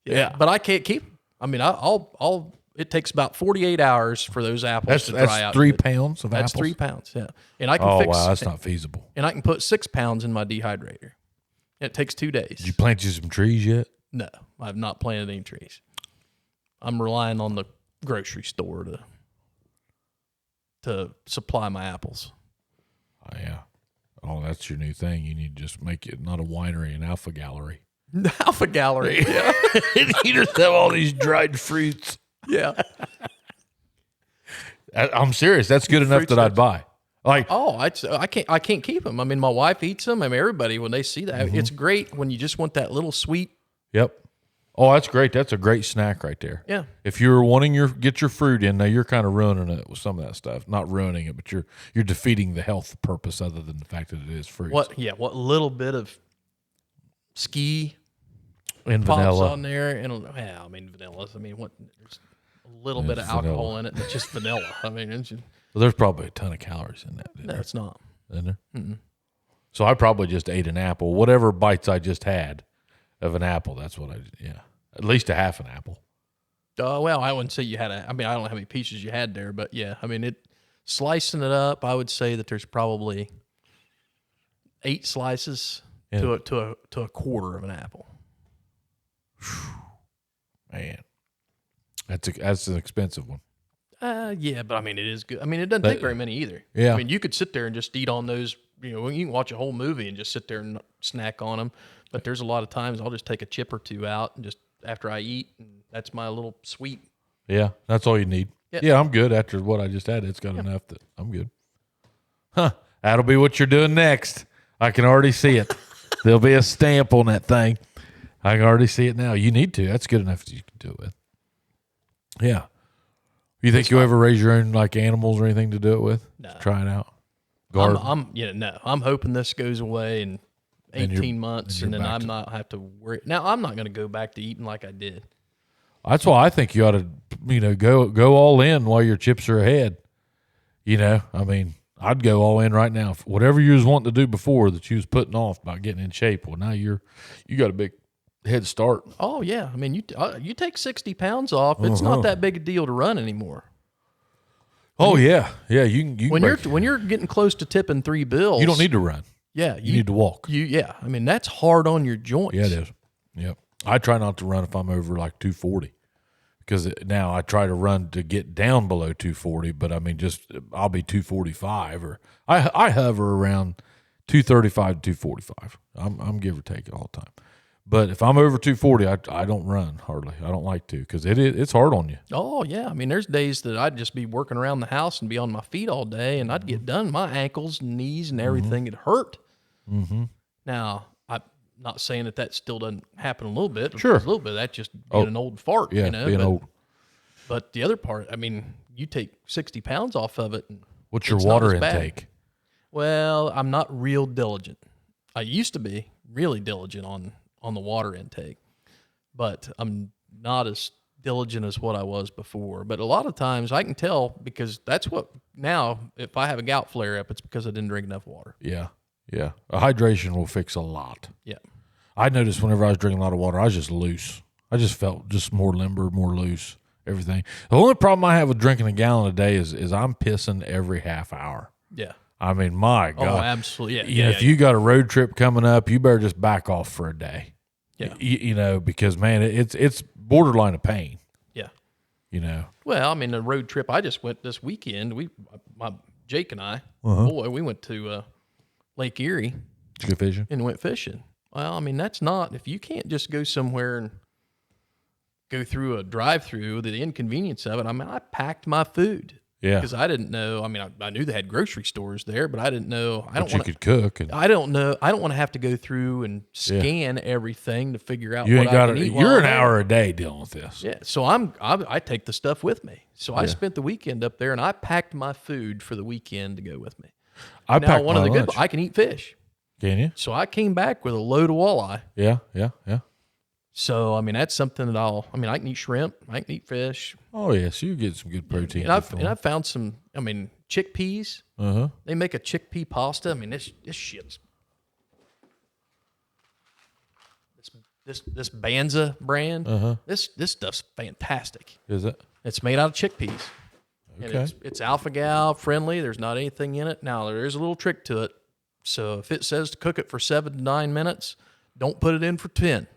Speaker 2: But I can't keep them. I mean, I'll. It takes about 48 hours for those apples to dry out.
Speaker 1: That's 3 pounds of apples?
Speaker 2: That's 3 pounds, yeah. And I can
Speaker 1: wow, that's not feasible.
Speaker 2: And I can put 6 pounds in my dehydrator. And it takes 2 days.
Speaker 1: Did you plant you some trees yet?
Speaker 2: No, I've not planted any trees. I'm relying on the grocery store to supply my apples.
Speaker 1: Oh, yeah. Oh, that's your new thing. You need to just make it not a winery, an alpha gallery.
Speaker 2: Alpha gallery. Yeah.
Speaker 1: You just have all these dried fruits.
Speaker 2: Yeah.
Speaker 1: I'm serious. That's good enough that I'd buy. Like,
Speaker 2: I can't keep them. I mean, my wife eats them. I mean, everybody, when they see that, it's great when you just want that little sweet.
Speaker 1: Yep. Oh, that's great. That's a great snack right there.
Speaker 2: Yeah.
Speaker 1: If you're wanting get your fruit in, now you're kind of ruining it with some of that stuff. Not ruining it, but you're defeating the health purpose other than the fact that it is fruit.
Speaker 2: What little bit of ski
Speaker 1: and
Speaker 2: pops
Speaker 1: vanilla
Speaker 2: on there, and vanilla. I mean, there's a little bit of alcohol in it. It's just vanilla. I mean,
Speaker 1: well, there's probably a ton of calories in that.
Speaker 2: No, it's not.
Speaker 1: Isn't there? Mm-mm. So I probably just ate an apple. Whatever bites I just had of an apple, that's what I did. Yeah. At least a half an apple.
Speaker 2: Well, I wouldn't say you had I don't know how many pieces you had there, but yeah, I mean, slicing it up, I would say that there's probably 8 slices to a quarter of an apple.
Speaker 1: Man, that's an expensive one.
Speaker 2: Yeah, but I mean, it is good. I mean, it doesn't take very many either.
Speaker 1: Yeah.
Speaker 2: I mean, you could sit there and just eat on those. You can watch a whole movie and just sit there and snack on them. But there's a lot of times I'll just take a chip or 2 out and just after I eat, and that's my little sweet.
Speaker 1: Yeah, that's all you need. Yeah, I'm good after what I just had. It's got enough that I'm good. Huh. That'll be what you're doing next. I can already see it. There'll be a stamp on that thing. I can already see it now. You need to. That's good enough that you can do it with. Yeah. You think you'll ever raise your own animals or anything to do it with?
Speaker 2: No.
Speaker 1: Try it out.
Speaker 2: I'm hoping this goes away in 18 months, and then I'm not have to worry. Now I'm not going to go back to eating like I did.
Speaker 1: That's why I think you ought to, go all in while your chips are ahead. I mean, I'd go all in right now. Whatever you was wanting to do before that you was putting off about getting in shape. Well, now you got a big head start.
Speaker 2: Oh yeah, I mean you take 60 pounds off, it's not that big a deal to run anymore.
Speaker 1: Oh yeah. You can
Speaker 2: When you're getting close to tipping 3 bills,
Speaker 1: you don't need to run.
Speaker 2: Yeah,
Speaker 1: you need to walk.
Speaker 2: I mean that's hard on your joints.
Speaker 1: Yeah, it is. Yep. I try not to run if I'm over like 240, because now I try to run to get down below 240. But I mean, I'll be 245, or I hover around 235 to 245. I'm give or take all the time. But if I'm over 240, I don't run hardly. I don't like to, because it's hard on you.
Speaker 2: Oh yeah, I mean there's days that I'd just be working around the house and be on my feet all day, and I'd get done. My ankles, knees, and everything would hurt. Mm-hmm. Now I'm not saying that still doesn't happen a little bit.
Speaker 1: Sure,
Speaker 2: a little bit. That's just being an old fart.
Speaker 1: Yeah, being old.
Speaker 2: But the other part, I mean, you take 60 pounds off of it. And
Speaker 1: what's your water intake?
Speaker 2: Well, I'm not real diligent. I used to be really diligent on the water intake, but I'm not as diligent as what I was before. But a lot of times I can tell, because that's what now, if I have a gout flare up, it's because I didn't drink enough water.
Speaker 1: Yeah. A hydration will fix a lot.
Speaker 2: Yeah.
Speaker 1: I noticed whenever I was drinking a lot of water, I was just loose. I just felt just more limber, more loose, everything. The only problem I have with drinking a gallon a day is I'm pissing every half hour.
Speaker 2: Yeah.
Speaker 1: I mean, my God.
Speaker 2: Oh, absolutely. Yeah.
Speaker 1: If you got a road trip coming up, you better just back off for a day.
Speaker 2: Yeah.
Speaker 1: Because, man, it's borderline of pain.
Speaker 2: Yeah.
Speaker 1: Well,
Speaker 2: I mean, the road trip I just went this weekend, Jake and I, boy, we went to Lake Erie.
Speaker 1: Did you go fishing?
Speaker 2: And went fishing. Well, I mean, that's not, if you can't just go somewhere and go through a drive-through, the inconvenience of it, I mean, I packed my food.
Speaker 1: Yeah.
Speaker 2: Because I didn't know, I mean, I knew they had grocery stores there, but I didn't know.
Speaker 1: You could cook.
Speaker 2: I don't know. I don't want to have to go through and scan everything to figure out
Speaker 1: what
Speaker 2: I can eat.
Speaker 1: You're an hour a day dealing with this.
Speaker 2: Yeah. So I take the stuff with me. So I spent the weekend up there, and I packed my food for the weekend to go with me.
Speaker 1: I packed my lunch.
Speaker 2: I can eat fish.
Speaker 1: Can you?
Speaker 2: So I came back with a load of walleye.
Speaker 1: Yeah.
Speaker 2: So, I mean, that's something that I can eat shrimp. I can eat fish.
Speaker 1: Oh, yeah. So you get some good protein.
Speaker 2: And I've found some, chickpeas.
Speaker 1: Uh-huh.
Speaker 2: They make a chickpea pasta. I mean, this shit's, this Banza brand, this stuff's fantastic.
Speaker 1: Is it?
Speaker 2: It's made out of chickpeas.
Speaker 1: Okay.
Speaker 2: And it's alpha-gal friendly. There's not anything in it. Now, there is a little trick to it. So if it says to cook it for 7 to 9 minutes, don't put it in for 10.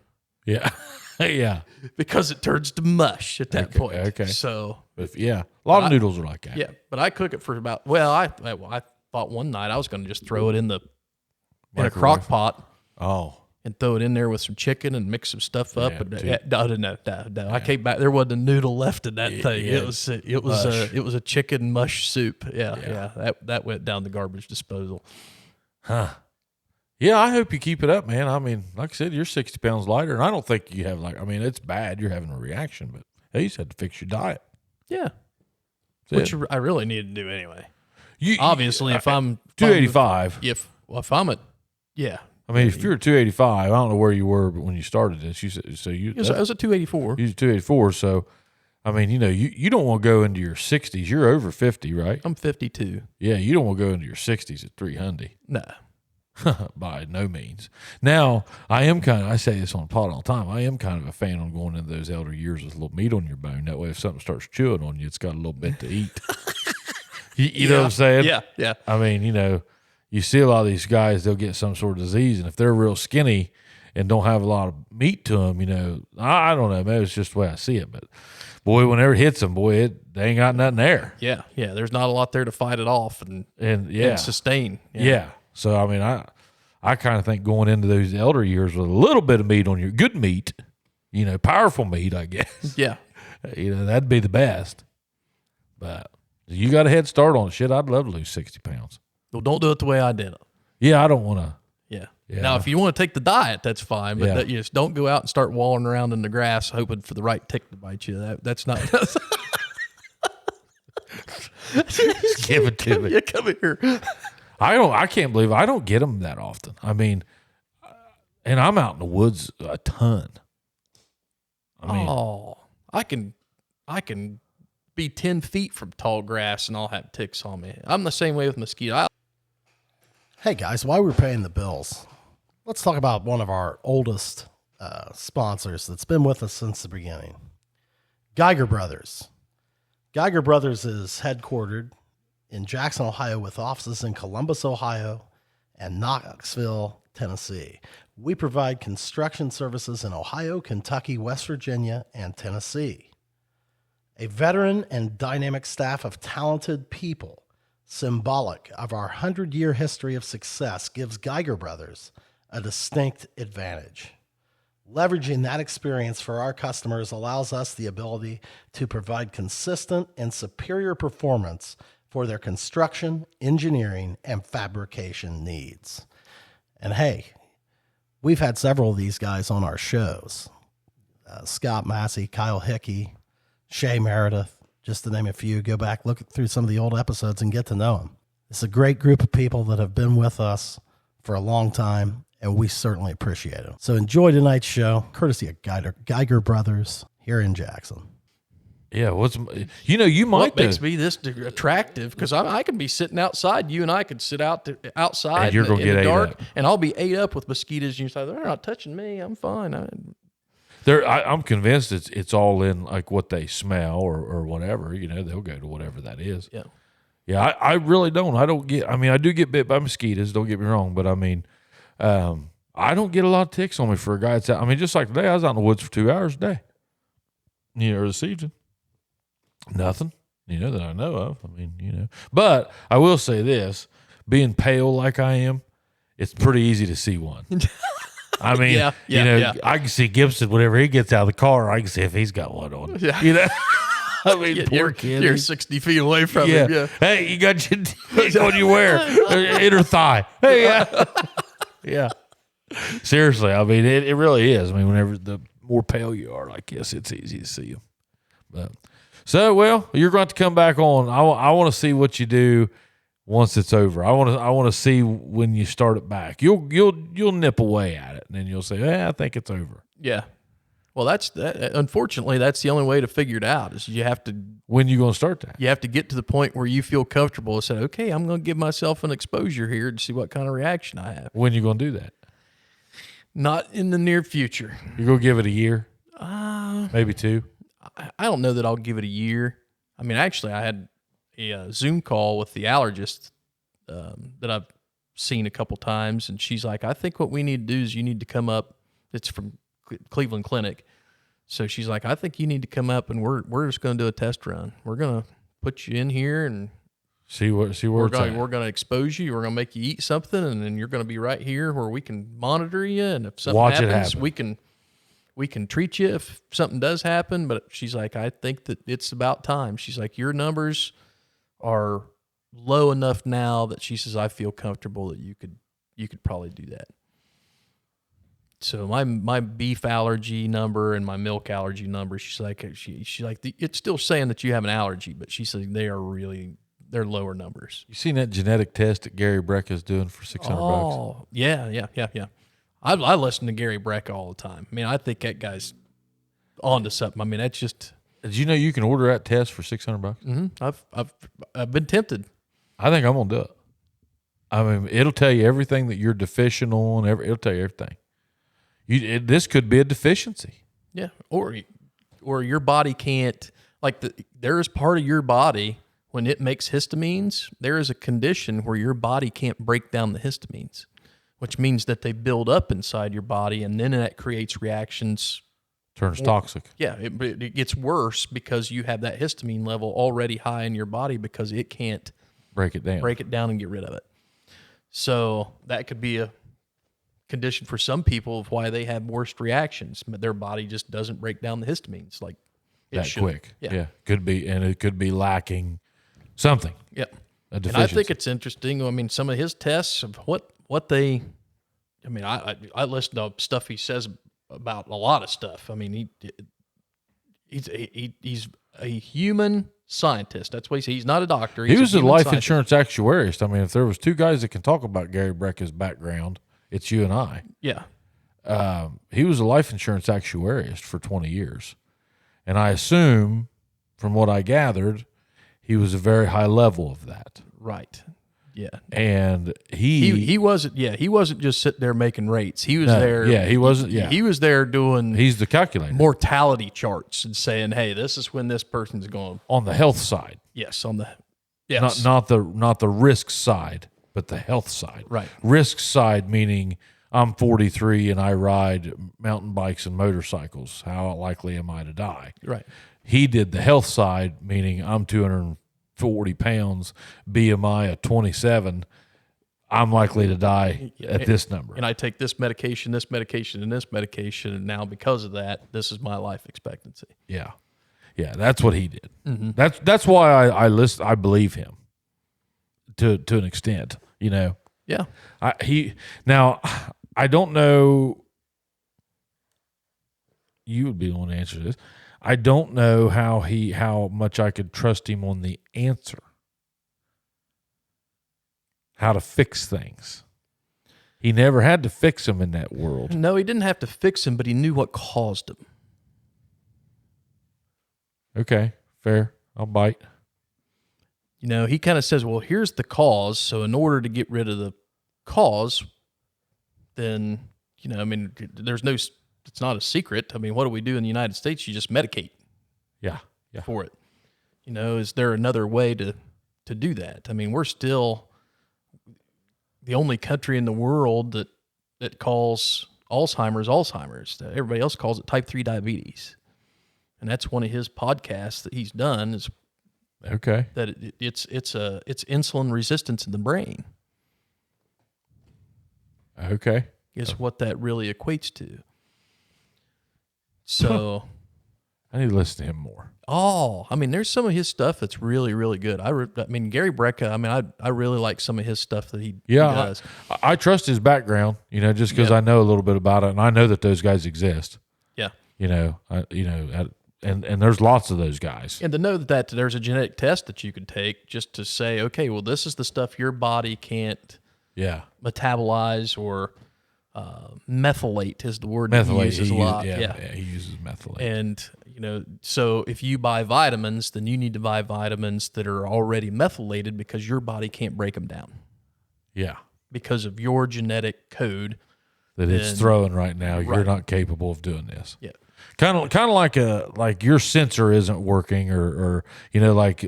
Speaker 1: Yeah. Yeah.
Speaker 2: Because it turns to mush at that point. Okay. So,
Speaker 1: a lot of noodles are like that.
Speaker 2: Yeah. But I cook it for about, I thought one night I was going to just throw it in a crock pot.
Speaker 1: Oh.
Speaker 2: And throw it in there with some chicken and mix some stuff up. No. I came back. There wasn't a noodle left in that thing.
Speaker 1: Yeah.
Speaker 2: It was a chicken mush soup. Yeah. That went down the garbage disposal.
Speaker 1: Huh. Yeah, I hope you keep it up, man. I mean, like I said, you're 60 pounds lighter, and I don't think you have it's bad. You're having a reaction, but you just had to fix your diet.
Speaker 2: Yeah. Which I really need to do anyway. Obviously, if I'm
Speaker 1: 285.
Speaker 2: If I'm at,
Speaker 1: I mean, if you're 285, I don't know where you were, but when you started this,
Speaker 2: I was at 284.
Speaker 1: You was 284, so I mean, you don't want to go into your 60s. You're over 50, right?
Speaker 2: I'm 52.
Speaker 1: Yeah, you don't want to go into your 60s at 300.
Speaker 2: No.
Speaker 1: By no means. Now, I say this on the pod all the time, I am kind of a fan on going into those elder years with a little meat on your bone. That way, if something starts chewing on you, it's got a little bit to eat. You know what I'm saying?
Speaker 2: Yeah.
Speaker 1: I mean, you see a lot of these guys, they'll get some sort of disease, and if they're real skinny and don't have a lot of meat to them, I don't know, maybe it's just the way I see it, but boy, whenever it hits them, they ain't got nothing there.
Speaker 2: Yeah. There's not a lot there to fight it off and sustain.
Speaker 1: Yeah. So, I mean, I kind of think going into those elder years with a little bit of meat on your good meat, powerful meat, I guess.
Speaker 2: Yeah.
Speaker 1: That'd be the best. But you got a head start on it. Shit, I'd love to lose 60 pounds.
Speaker 2: Well, don't do it the way I did it.
Speaker 1: Yeah, I don't want to.
Speaker 2: Yeah. Now, if you want to take the diet, that's fine. But you just don't go out and start walling around in the grass hoping for the right tick to bite you. That's not.
Speaker 1: Just give it to me.
Speaker 2: Yeah, come here.
Speaker 1: I can't believe I don't get them that often. I mean, and I'm out in the woods a ton.
Speaker 2: I can be 10 feet from tall grass and I'll have ticks on me. I'm the same way with mosquito.
Speaker 3: Hey guys, while we're paying the bills, let's talk about one of our oldest sponsors that's been with us since the beginning. Geiger Brothers. Geiger Brothers is headquartered in Jackson, Ohio, with offices in Columbus, Ohio, and Knoxville, Tennessee. We provide construction services in Ohio, Kentucky, West Virginia, and Tennessee. A veteran and dynamic staff of talented people, symbolic of our 100-year history of success, gives Geiger Brothers a distinct advantage. Leveraging that experience for our customers allows us the ability to provide consistent and superior performance for their construction, engineering, and fabrication needs. And hey, we've had several of these guys on our shows. Scott Massey, Kyle Hickey, Shay Meredith, just to name a few. Go back, look through some of the old episodes and get to know them. It's a great group of people that have been with us for a long time, and we certainly appreciate it. So enjoy tonight's show, courtesy of Geiger Brothers here in Jackson.
Speaker 1: Yeah, you might.
Speaker 2: What makes me this attractive? Because I could be sitting outside. You and I could sit outside
Speaker 1: and you're gonna
Speaker 2: in
Speaker 1: get
Speaker 2: the
Speaker 1: ate
Speaker 2: dark,
Speaker 1: up.
Speaker 2: and I'll be ate up with mosquitoes. And you're like, they're not touching me. I'm fine.
Speaker 1: I'm convinced it's all in like what they smell or whatever. They'll go to whatever that is.
Speaker 2: Yeah.
Speaker 1: Yeah, I really don't. I do get bit by mosquitoes. Don't get me wrong, but I don't get a lot of ticks on me for a guy that's out. Just like today, I was out in the woods for 2 hours a day. Or this evening. Nothing, that I know of. But I will say this, being pale like I am, it's pretty easy to see one. I can see Gibson whenever he gets out of the car. I can see if he's got one on.
Speaker 2: Yeah.
Speaker 1: Poor kid.
Speaker 2: You're 60 feet away from him. Yeah.
Speaker 1: Hey, you got what do you wear? Inner thigh. Hey, yeah. Seriously, it really is. Whenever the more pale you are, like, yes, it's easy to see you. But you're going to come back on. I want to see what you do once it's over. I want to see when you start it back. You'll nip away at it, and then you'll say, I think it's over.
Speaker 2: Yeah. Well, unfortunately, that's the only way to figure it out is you have to.
Speaker 1: When you going to start that?
Speaker 2: You have to get to the point where you feel comfortable and say, okay, I'm going to give myself an exposure here to see what kind of reaction I have.
Speaker 1: When you going to do that?
Speaker 2: Not in the near future.
Speaker 1: You're going to give it a year? Maybe 2?
Speaker 2: I don't know that I'll give it a year. Actually, I had a Zoom call with the allergist that I've seen a couple times, and she's like, I think what we need to do is you need to come up. It's from Cleveland Clinic. So she's like, I think you need to come up, and we're just going to do a test run. We're going to put you in here and
Speaker 1: see where
Speaker 2: we're going to expose you. We're going to make you eat something, and then you're going to be right here where we can monitor you. And if something happens, we can treat you if something does happen. But she's like, I think that it's about time. She's like, your numbers are low enough now that she says, I feel comfortable that you could probably do that. So my beef allergy number and my milk allergy number, she's like, it's still saying that you have an allergy, but she said they're lower numbers.
Speaker 1: You seen that genetic test that Gary Brecka's doing for $600?
Speaker 2: Oh, yeah. I listen to Gary Brecka all the time. I think that guy's onto something. That's just.
Speaker 1: Did you know you can order that test for $600?
Speaker 2: Mm-hmm. I've been tempted.
Speaker 1: I think I'm gonna do it. It'll tell you everything that you're deficient on. It'll tell you everything. This could be a deficiency.
Speaker 2: Yeah, or your body can't, there is part of your body when it makes histamines, there is a condition where your body can't break down the histamines, which means that they build up inside your body, and then that creates reactions.
Speaker 1: Turns toxic.
Speaker 2: Yeah, it gets worse because you have that histamine level already high in your body because it can't
Speaker 1: break it down
Speaker 2: and get rid of it. So that could be a condition for some people of why they have worst reactions, but their body just doesn't break down the histamines like it
Speaker 1: that
Speaker 2: should.
Speaker 1: Quick. Yeah, could be, and it could be lacking something.
Speaker 2: Yeah,
Speaker 1: a deficiency.
Speaker 2: And I think it's interesting. Some of his tests of what they. I listen to stuff he says about a lot of stuff. He's a human scientist. That's what he said. He's not a doctor.
Speaker 1: He was a life insurance actuarist. If there was two guys that can talk about Gary Brecka's background, it's you and I.
Speaker 2: Yeah.
Speaker 1: He was a life insurance actuarist for 20 years. And I assume, from what I gathered, he was a very high level of that.
Speaker 2: Right. Yeah.
Speaker 1: And
Speaker 2: He wasn't just sitting there making rates. He was there.
Speaker 1: Yeah, he wasn't. Yeah,
Speaker 2: He was there doing
Speaker 1: he's the calculator
Speaker 2: mortality charts and saying, "Hey, this is when this person's going."
Speaker 1: on the health side.
Speaker 2: Yes, on the yes,
Speaker 1: Not the risk side, but the health side.
Speaker 2: Right.
Speaker 1: Risk side meaning I'm 43 and I ride mountain bikes and motorcycles. How likely am I to die?
Speaker 2: right.
Speaker 1: He did the health side, meaning I'm 240 pounds, BMI of 27. I'm likely to die at this number.
Speaker 2: And I take this medication, and this medication, and now because of that, this is my life expectancy.
Speaker 1: Yeah, yeah, that's what he did. That's why I believe him to an extent. You know,
Speaker 2: Yeah.
Speaker 1: I don't know. You would be the one to answer this. I don't know how much I could trust him on the answer. How to fix things. He never had to fix them in that world.
Speaker 2: No, he didn't have to fix him, but he knew what caused him.
Speaker 1: Okay, fair. I'll bite.
Speaker 2: You know, he kind of says, well, here's the cause. So in order to get rid of the cause, then, you know, I mean, it's not a secret. I mean, what do we do in the United States? You just medicate
Speaker 1: Yeah.
Speaker 2: for it. You know, is there another way to do that? I mean, we're still the only country in the world that calls Alzheimer's. Everybody else calls it type 3 diabetes. And that's one of his podcasts that he's done is
Speaker 1: Okay.
Speaker 2: that it's insulin resistance in the brain
Speaker 1: Okay.
Speaker 2: is what that really equates to. So,
Speaker 1: I need to listen to him more.
Speaker 2: I mean, there's some of his stuff that's really, really good. I mean, Gary Brecka, I mean, I really like some of his stuff that he does.
Speaker 1: I trust his background, you know, just because I know a little bit about it, and I know that those guys exist.
Speaker 2: Yeah.
Speaker 1: You know, and there's lots of those guys.
Speaker 2: And to know that there's a genetic test that you could take just to say, okay, well, this is the stuff your body can't
Speaker 1: Yeah.
Speaker 2: metabolize or methylate is the word that he uses a lot.
Speaker 1: Yeah, he uses methylate.
Speaker 2: And, you know, so if you buy vitamins, then you need to buy vitamins that are already methylated because your body can't break them down
Speaker 1: Yeah.
Speaker 2: because of your genetic code.
Speaker 1: That it's
Speaker 2: Then-
Speaker 1: throwing right now. You're
Speaker 2: Right.
Speaker 1: not capable of doing this.
Speaker 2: Yeah.
Speaker 1: Kind of like your sensor isn't working or you know, like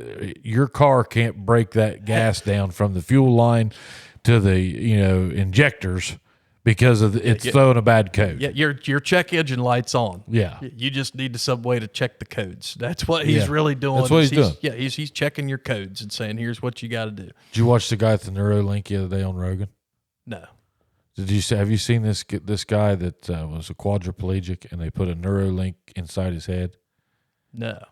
Speaker 1: your car can't break that gas down from the fuel line to the, you know, injectors because of it's throwing a bad code.
Speaker 2: Yeah, your check engine light's on.
Speaker 1: Yeah.
Speaker 2: You just need some way to check the codes. That's what he's
Speaker 1: Yeah.
Speaker 2: really doing.
Speaker 1: That's what he's doing.
Speaker 2: Yeah, he's checking your codes and saying, here's what you got to do.
Speaker 1: Did you watch the guy at the Neuralink the other day on Rogan?
Speaker 2: No.
Speaker 1: Have you seen this guy that was a quadriplegic and they put a Neuralink inside his head?
Speaker 2: No.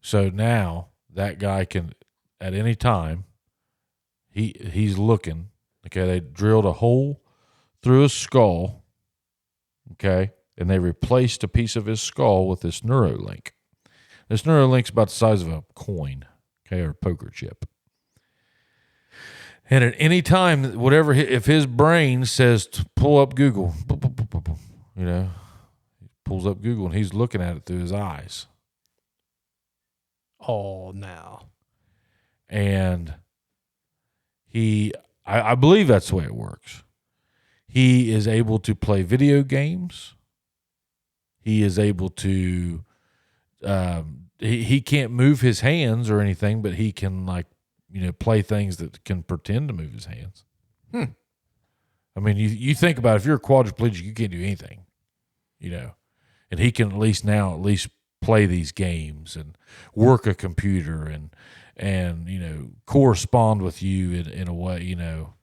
Speaker 1: So now that guy can, at any time, he's looking. Okay, they drilled a hole through his skull. Okay, and they replaced a piece of his skull with this Neuralink. This Neuralink's about the size of a coin, okay, or a poker chip. And at any time, if his brain says to pull up Google, you know, he pulls up Google and he's looking at it through his eyes.
Speaker 2: Oh, now.
Speaker 1: And I believe that's the way it works. He is able to play video games. He is able to, he can't move his hands or anything, but he can, like, you know, play things that can pretend to move his hands. I mean, you think about it, if you're a quadriplegic, you can't do anything, you know, and he can at least play these games and work a computer and you know, correspond with you in a way, you know,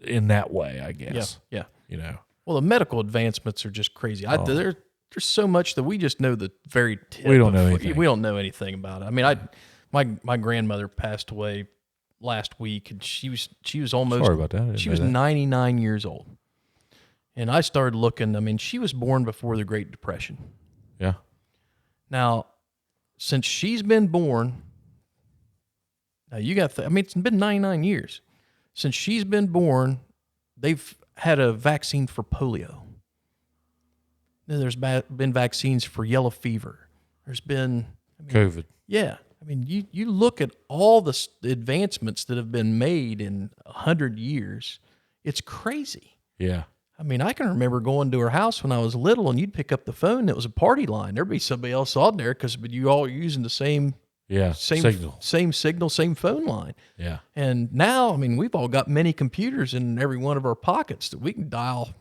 Speaker 1: in that way, I guess.
Speaker 2: Yeah.
Speaker 1: You know.
Speaker 2: Well, the medical advancements are just crazy. There's so much that we just know the very tip.
Speaker 1: We don't know anything.
Speaker 2: We don't know anything about it. I mean, my grandmother passed away last week, and she was almost.
Speaker 1: Sorry about that.
Speaker 2: She was 99 years old, and I started looking. I mean, she was born before the Great Depression.
Speaker 1: Yeah.
Speaker 2: Now, since she's been born, now you got. I mean, it's been 99 years since she's been born. They've had a vaccine for polio. There's been vaccines for yellow fever. There's been
Speaker 1: COVID.
Speaker 2: Yeah. I mean, you look at all the advancements that have been made in 100 years. It's crazy.
Speaker 1: Yeah.
Speaker 2: I mean, I can remember going to her house when I was little, and you'd pick up the phone, and it was a party line. There'd be somebody else on there because you all are using the same
Speaker 1: signal.
Speaker 2: same signal, same phone line.
Speaker 1: Yeah.
Speaker 2: And now, I mean, we've all got many computers in every one of our pockets that we can dial.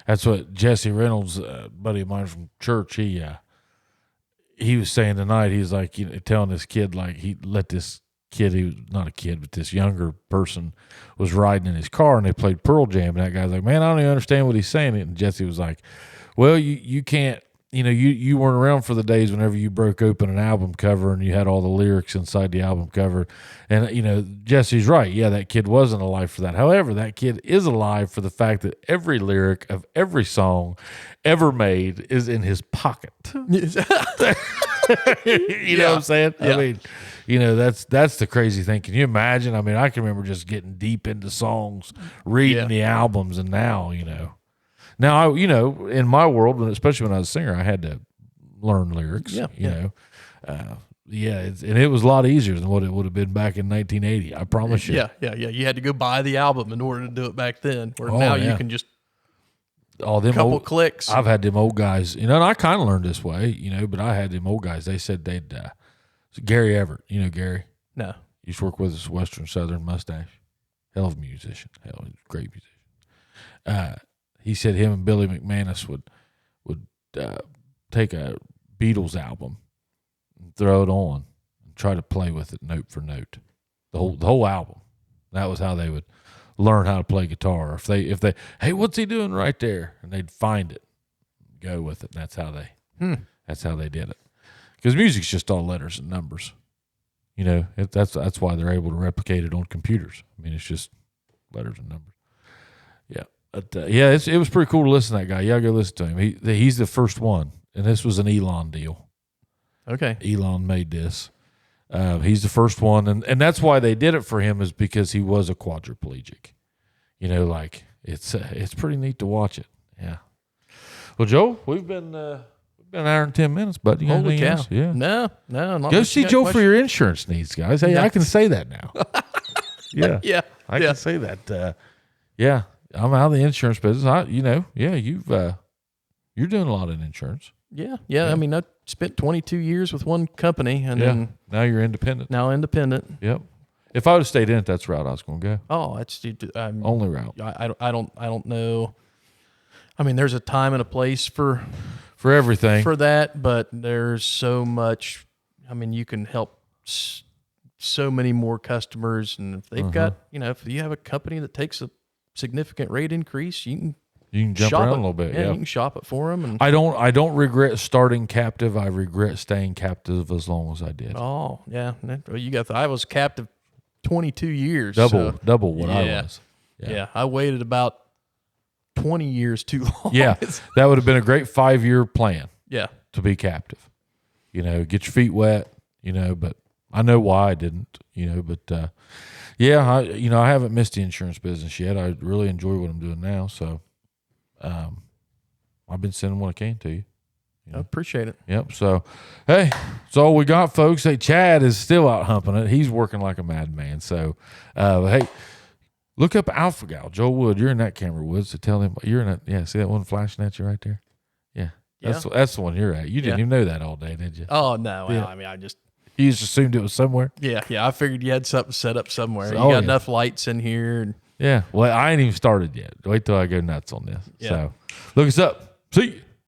Speaker 1: That's what Jesse Reynolds, buddy of mine from church, he was saying tonight. He's like, telling this kid, like, he let this kid, he was not a kid, but this younger person was riding in his car, and they played Pearl Jam, and that guy's like, man, I don't even understand what he's saying. And Jesse was like, well, you can't, you weren't around for the days whenever you broke open an album cover and you had all the lyrics inside the album cover. And, Jesse's right. Yeah, that kid wasn't alive for that. However, that kid is alive for the fact that every lyric of every song ever made is in his pocket. You know what I'm saying?
Speaker 2: Yeah.
Speaker 1: I mean, that's the crazy thing. Can you imagine? I mean, I can remember just getting deep into songs, reading the albums, and now, Now, in my world, especially when I was a singer, I had to learn lyrics, and it was a lot easier than what it would have been back in 1980. I promise you.
Speaker 2: Yeah. You had to go buy the album in order to do it back then. Where now you can just couple clicks.
Speaker 1: I've had them old guys, and I kind of learned this way, but I had them old guys. They said they'd, Gary Everett, Gary?
Speaker 2: No.
Speaker 1: Used to work with us, Western Southern Mustache. Hell of a musician. Great musician. He said him and Billy McManus would take a Beatles album and throw it on and try to play with it note for note, the whole album. That was how they would learn how to play guitar. If they hey, what's he doing right there, and they'd find it, go with it. And that's how they did it. Because music's just all letters and numbers. That's why they're able to replicate it on computers. I mean, it's just letters and numbers. Yeah. But, it was pretty cool to listen to that guy. Yeah, go listen to him. He's the first one, and this was an Elon deal.
Speaker 2: Okay.
Speaker 1: Elon made this. He's the first one, and that's why they did it for him, is because he was a quadriplegic. It's pretty neat to watch it. Yeah. Well, Joe, we've been an hour and 10 minutes, bud. You got
Speaker 2: Holy
Speaker 1: anything
Speaker 2: cow.
Speaker 1: else? Yeah.
Speaker 2: No.
Speaker 1: Go see Joe for your insurance needs, guys. Hey, I can say that now. Yeah.
Speaker 2: Yeah.
Speaker 1: I can say that. Yeah. I'm out of the insurance business. You're doing a lot in insurance.
Speaker 2: Yeah. I mean, I spent 22 years with one company, and then
Speaker 1: now you're independent. Yep. If I would have stayed in it, that's the route I was going to go.
Speaker 2: Oh, it's
Speaker 1: Only route.
Speaker 2: I don't know. I mean, there's a time and a place for
Speaker 1: everything
Speaker 2: for that, but there's so much. I mean, you can help so many more customers, and if they've got, if you have a company that takes a significant rate increase, you can
Speaker 1: jump around a little bit. Yeah,
Speaker 2: you can shop it for them. And
Speaker 1: I don't regret starting captive. I regret staying captive as long as I did.
Speaker 2: Oh yeah, well, I was captive 22 years.
Speaker 1: Double what I was.
Speaker 2: Yeah, I waited about 20 years too long.
Speaker 1: Yeah, that would have been a great 5-year plan.
Speaker 2: Yeah,
Speaker 1: to be captive. Get your feet wet. But I know why I didn't. But I haven't missed the insurance business yet. I really enjoy what I'm doing now. So, I've been sending what I can to you.
Speaker 2: I appreciate it.
Speaker 1: Yep. So, hey, that's all we got, folks. Hey, Chad is still out humping it. He's working like a madman. So, hey, look up Alpha Gal. Joel Wood, you're in that camera, Wood. So tell him you're in that. Yeah, see that one flashing at you right there? Yeah. That's the one you're at. You didn't even know that all day, did you?
Speaker 2: Oh, no. Well, I mean,
Speaker 1: you just assumed it was somewhere?
Speaker 2: Yeah. I figured you had something set up somewhere. You got enough lights in here. And
Speaker 1: yeah. Well, I ain't even started yet. Wait till I go nuts on this. Yeah. So, look us up. See you.